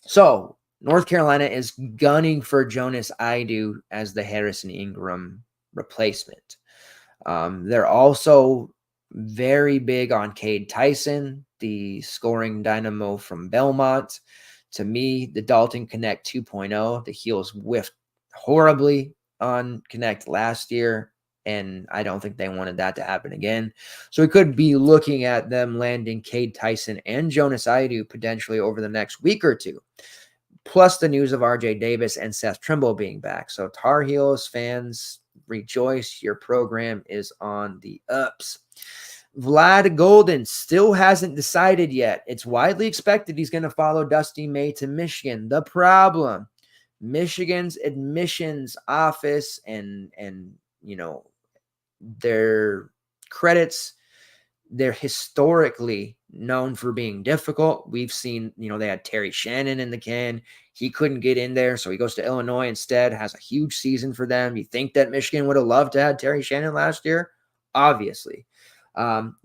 So North Carolina is gunning for Jonas Aidoo as the Harrison Ingram replacement. They're also very big on Cade Tyson, the scoring dynamo from Belmont. To me, the Dalton Connect 2.0, the Heels whiffed horribly on Connect last year, and I don't think they wanted that to happen again. So we could be looking at them landing Cade Tyson and Jonas Aidoo potentially over the next week or two, plus the news of RJ Davis and Seth Trimble being back. So Tar Heels fans, rejoice. Your program is on the ups. Vlad Golden still hasn't decided yet. It's widely expected he's going to follow Dusty May to Michigan. The problem, Michigan's admissions office and their credits, they're historically known for being difficult. We've seen, they had Terry Shannon in the can. He couldn't get in there, so he goes to Illinois instead, has a huge season for them. You think that Michigan would have loved to have Terry Shannon last year? Obviously.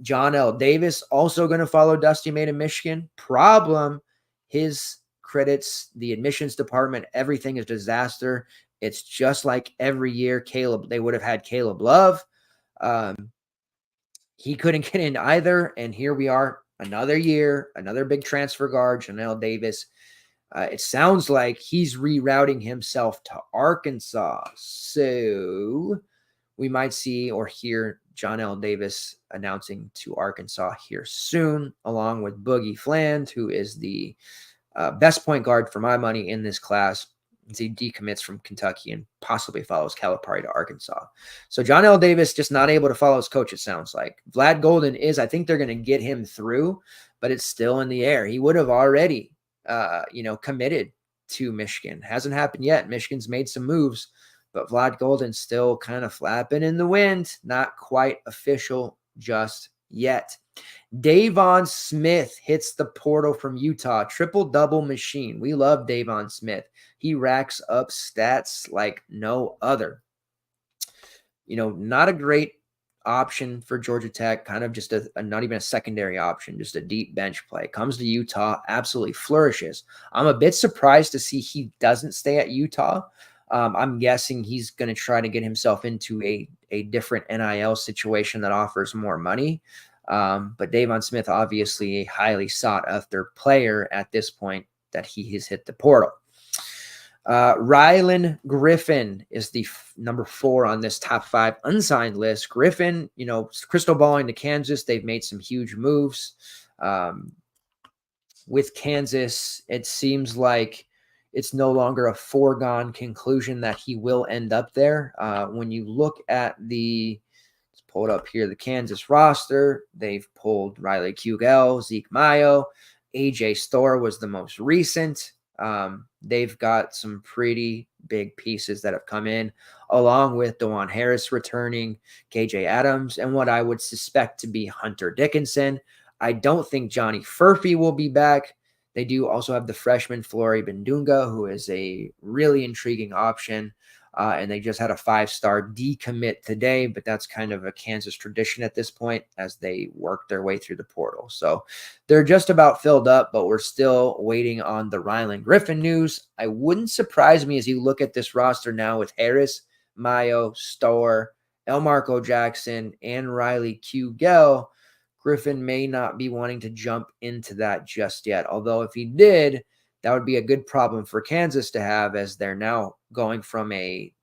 John L. Davis also going to follow Dusty May to Michigan. Problem, his credits, the admissions department, everything is disaster. It's just like every year they would have had Caleb Love. He couldn't get in either, and here we are, another year, another big transfer guard, Janelle Davis. It sounds like he's rerouting himself to Arkansas, so we might see or hear John L. Davis announcing to Arkansas here soon, along with Boogie Fland, who is the best point guard for my money in this class. He decommits from Kentucky and possibly follows Calipari to Arkansas. So John L. Davis just not able to follow his coach, it sounds like. Vlad Golden is, I think they're going to get him through, but it's still in the air. He would have already, committed to Michigan. Hasn't happened yet. Michigan's made some moves, but Vlad Golden's still kind of flapping in the wind. Not quite official just yet. Davon Smith hits the portal from Utah. Triple-double machine. We love Davon Smith. He racks up stats like no other. not a great option for Georgia Tech, kind of just a not even a secondary option, just a deep bench play. Comes to Utah, absolutely flourishes. I'm a bit surprised to see he doesn't stay at Utah. I'm guessing he's going to try to get himself into a different NIL situation that offers more money. But Davon Smith, obviously a highly sought after player at this point that he has hit the portal. Rylan Griffin is the number 4 on this top 5 unsigned list. Griffin, crystal balling to Kansas. They've made some huge moves. With Kansas, it seems like it's no longer a foregone conclusion that he will end up there. When you look at let's pull it up here, the Kansas roster, they've pulled Riley Kugel, Zeke Mayo, AJ Storr was the most recent. They've got some pretty big pieces that have come in, along with DeJuan Harris returning, KJ Adams, and what I would suspect to be Hunter Dickinson. I don't think Johnny Furphy will be back. They do also have the freshman Flory Bendunga, who is a really intriguing option. And they just had a 5-star decommit today, but that's kind of a Kansas tradition at this point as they work their way through the portal. So they're just about filled up, but we're still waiting on the Rylan Griffin news. I wouldn't surprise me as you look at this roster now with Harris, Mayo, Storr, Elmarco Jackson, and Riley Kugel. Griffin may not be wanting to jump into that just yet, although if he did, that would be a good problem for Kansas to have, as they're now going from a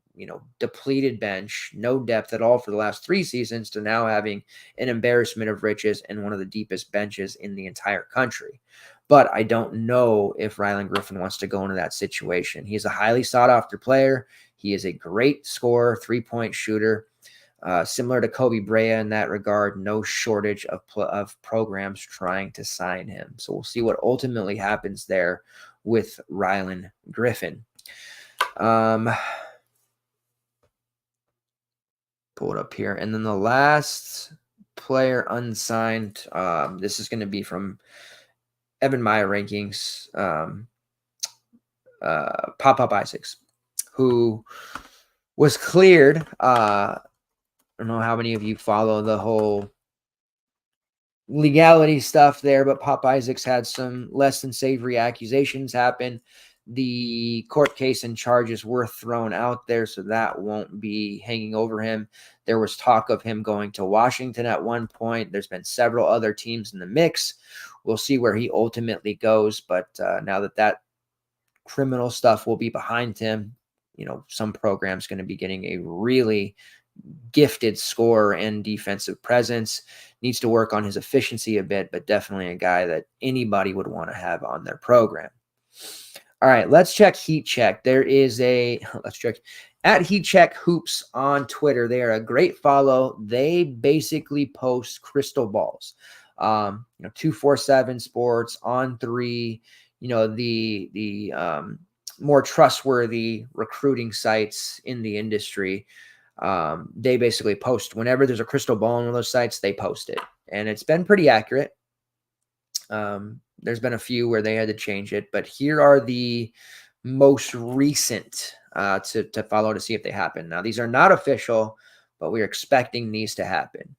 depleted bench, no depth at all for the last 3 seasons, to now having an embarrassment of riches and one of the deepest benches in the entire country. But I don't know if Rylan Griffin wants to go into that situation. He's a highly sought-after player. He is a great scorer, 3-point shooter. Similar to Kobe Brea in that regard, no shortage of programs trying to sign him. So we'll see what ultimately happens there with Rylan Griffin. Pull it up here. And then the last player unsigned, this is going to be from Evan Meyer rankings, Pop Isaacs, who was cleared. I don't know how many of you follow the whole legality stuff there, but Pop Isaacs had some less than savory accusations happen. The court case and charges were thrown out there, so that won't be hanging over him. There was talk of him going to Washington at one point. There's been several other teams in the mix. We'll see where he ultimately goes, but now that criminal stuff will be behind him, some program's going to be getting a really gifted scorer and defensive presence. Needs to work on his efficiency a bit, but definitely a guy that anybody would want to have on their program. All right, let's check Heat Check. There is let's check at Heat Check Hoops on Twitter. They are a great follow. They basically post crystal balls. 247 Sports, On3, the more trustworthy recruiting sites in the industry. They basically post whenever there's a crystal ball on one of those sites, they post it, and it's been pretty accurate. There's been a few where they had to change it, but here are the most recent to follow to see if they happen. Now, these are not official, but we're expecting these to happen.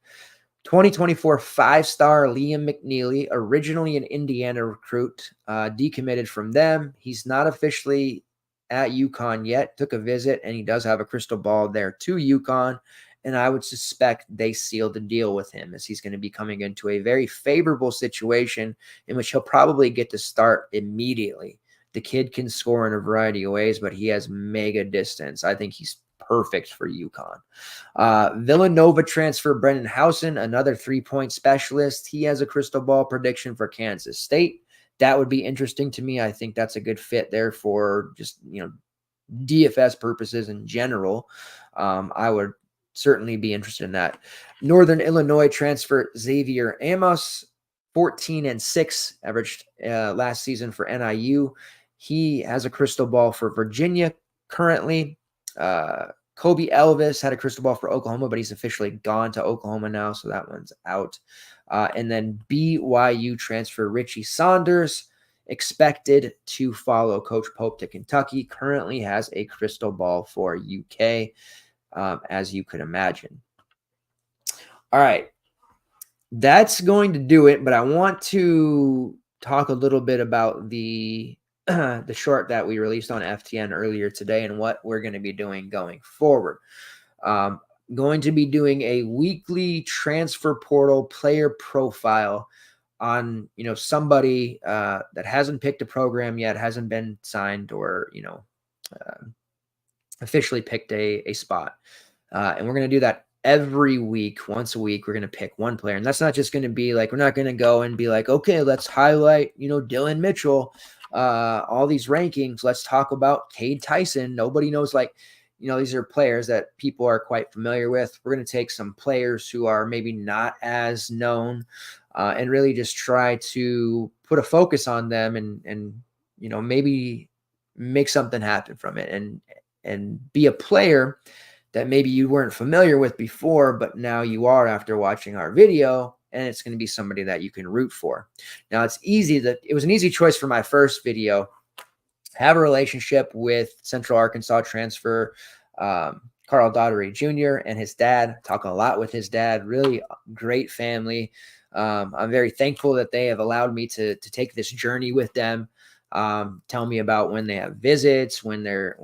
2024 5-star Liam McNeely, originally an Indiana recruit, decommitted from them. He's not officially at UConn yet, took a visit, and he does have a crystal ball there to UConn, and I would suspect they sealed the deal with him, as he's going to be coming into a very favorable situation in which he'll probably get to start immediately. The kid can score in a variety of ways, but he has mega distance. I think he's perfect for UConn. Villanova transfer Brendan Housen, another 3-point specialist. He has a crystal ball prediction for Kansas State. That would be interesting to me. I think that's a good fit there for just, DFS purposes in general. I would certainly be interested in that. Northern Illinois transfer Xavier Amos, 14-6, averaged last season for NIU. He has a crystal ball for Virginia currently. Kobe Elvis had a crystal ball for Oklahoma, but he's officially gone to Oklahoma now, so that one's out. And then BYU transfer Richie Saunders, expected to follow Coach Pope to Kentucky, currently has a crystal ball for UK. as you could imagine. All right. That's going to do it, but I want to talk a little bit about the the short that we released on FTN earlier today and what we're going to be doing going forward. Um, going to be doing a weekly transfer portal player profile on somebody that hasn't picked a program yet, hasn't been signed, or uh, officially picked a spot. And we're going to do that every week, once a week. We're going to pick one player. And that's not just going to be like, we're not going to go and be like, okay, let's highlight, Dylan Mitchell, all these rankings. Let's talk about Cade Tyson. Nobody knows, like, these are players that people are quite familiar with. We're going to take some players who are maybe not as known and really just try to put a focus on them and maybe make something happen from it and be a player that maybe you weren't familiar with before, but now you are after watching our video, and it's going to be somebody that you can root for. Now, it was an easy choice for my first video. Have a relationship with Central Arkansas transfer Carl Daughtery Jr. and his dad. Talk a lot with his dad. Really great family. I'm very thankful that they have allowed me to take this journey with them. Tell me about when they have visits, when they're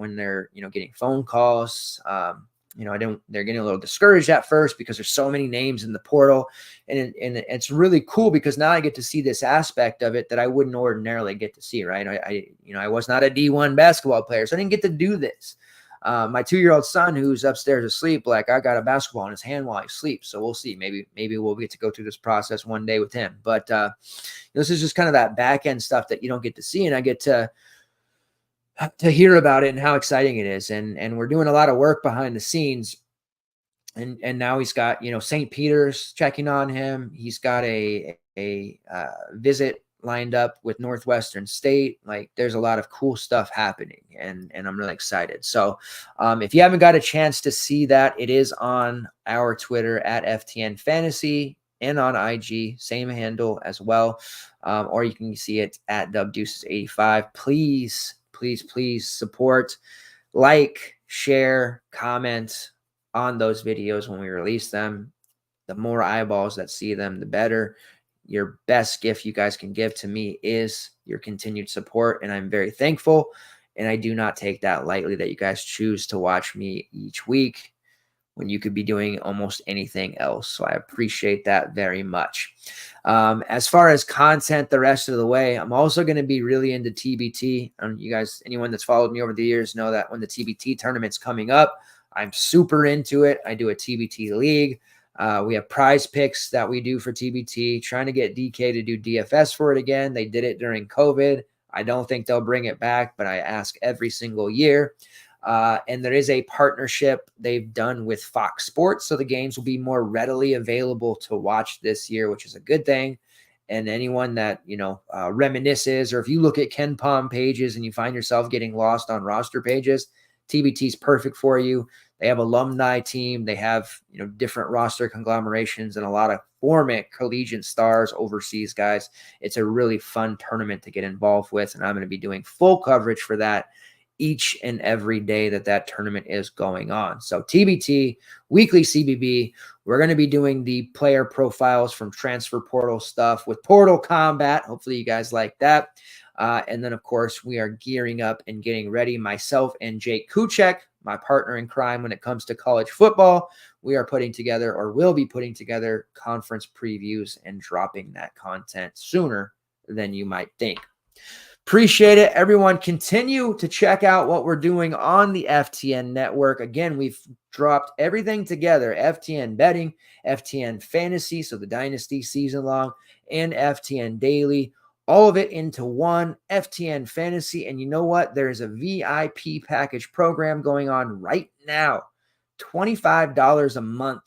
getting phone calls. They're getting a little discouraged at first because there's so many names in the portal, and it's really cool because now I get to see this aspect of it that I wouldn't ordinarily get to see. Right. I was not a D1 basketball player, so I didn't get to do this. My 2-year-old son, who's upstairs asleep, like, I got a basketball in his hand while he sleeps. So we'll see. Maybe we'll get to go through this process one day with him. But this is just kind of that back end stuff that you don't get to see, and I get to hear about it and how exciting it is. And we're doing a lot of work behind the scenes. And now he's got, St. Peter's checking on him. He's got a visit lined up with Northwestern State. Like, there's a lot of cool stuff happening, and I'm really excited. So if you haven't got a chance to see that, it is on our Twitter at FTN Fantasy and on IG, same handle as well. Or you can see it at WDeuces85. Please support, like, share, comment on those videos when we release them. The more eyeballs that see them, the better. Your best gift you guys can give to me is your continued support, and I'm very thankful, and I do not take that lightly that you guys choose to watch me each week when you could be doing almost anything else. So I appreciate that very much. As far as content the rest of the way, I'm also going to be really into TBT. You guys, anyone that's followed me over the years, know that when the TBT tournament's coming up, I'm super into it. I do a TBT league. We have prize picks that we do for TBT, trying to get DK to do DFS for it again. They did it during COVID. I don't think they'll bring it back, but I ask every single year. And there is a partnership they've done with Fox Sports, so the games will be more readily available to watch this year, which is a good thing. And anyone that, reminisces, or if you look at Ken Palm pages and you find yourself getting lost on roster pages, TBT is perfect for you. They have alumni team. They have, different roster conglomerations and a lot of former collegiate stars, overseas guys. It's a really fun tournament to get involved with, and I'm going to be doing full coverage for that each and every day that tournament is going on. So TBT, weekly CBB, we're going to be doing the player profiles from transfer portal stuff with Portal Kombat. Hopefully you guys like that. And then, of course, we are gearing up and getting ready. Myself and Jake Kuchek, my partner in crime when it comes to college football, we are putting together, or will be putting together, conference previews and dropping that content sooner than you might think. Appreciate it, everyone. Continue to check out what we're doing on the FTN network. Again, we've dropped everything together: FTN betting, FTN fantasy, so the dynasty season long, and FTN daily. All of it into one, FTN fantasy. And you know what? There is a VIP package program going on right now. $25 a month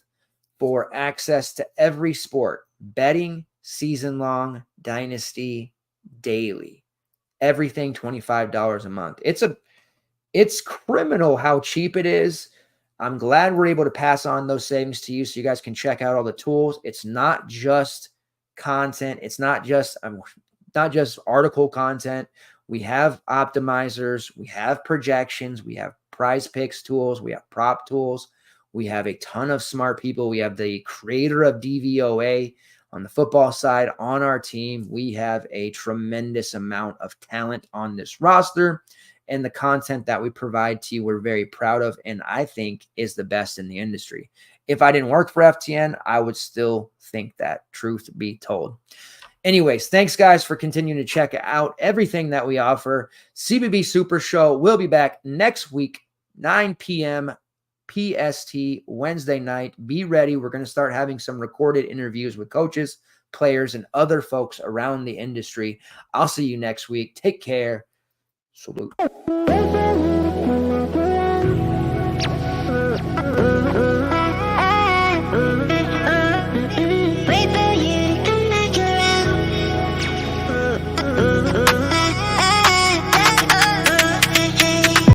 for access to every sport: betting, season long, dynasty, daily. Everything $25 a month. It's criminal how cheap it is. I'm glad we're able to pass on those savings to you so you guys can check out all the tools. It's not just content. It's not just article content. We have optimizers, we have projections, we have prize picks tools, we have prop tools. We have a ton of smart people. We have the creator of DVOA on the football side on our team. We have a tremendous amount of talent on this roster, and the content that we provide to you, we're very proud of, and I think is the best in the industry. If I didn't work for FTN, I would still think that, truth be told. Anyways, thanks, guys, for continuing to check out everything that we offer. CBB Super Show will be back next week, 9 p.m. PST, Wednesday night. Be ready. We're going to start having some recorded interviews with coaches, players, and other folks around the industry. I'll see you next week. Take care. Salute.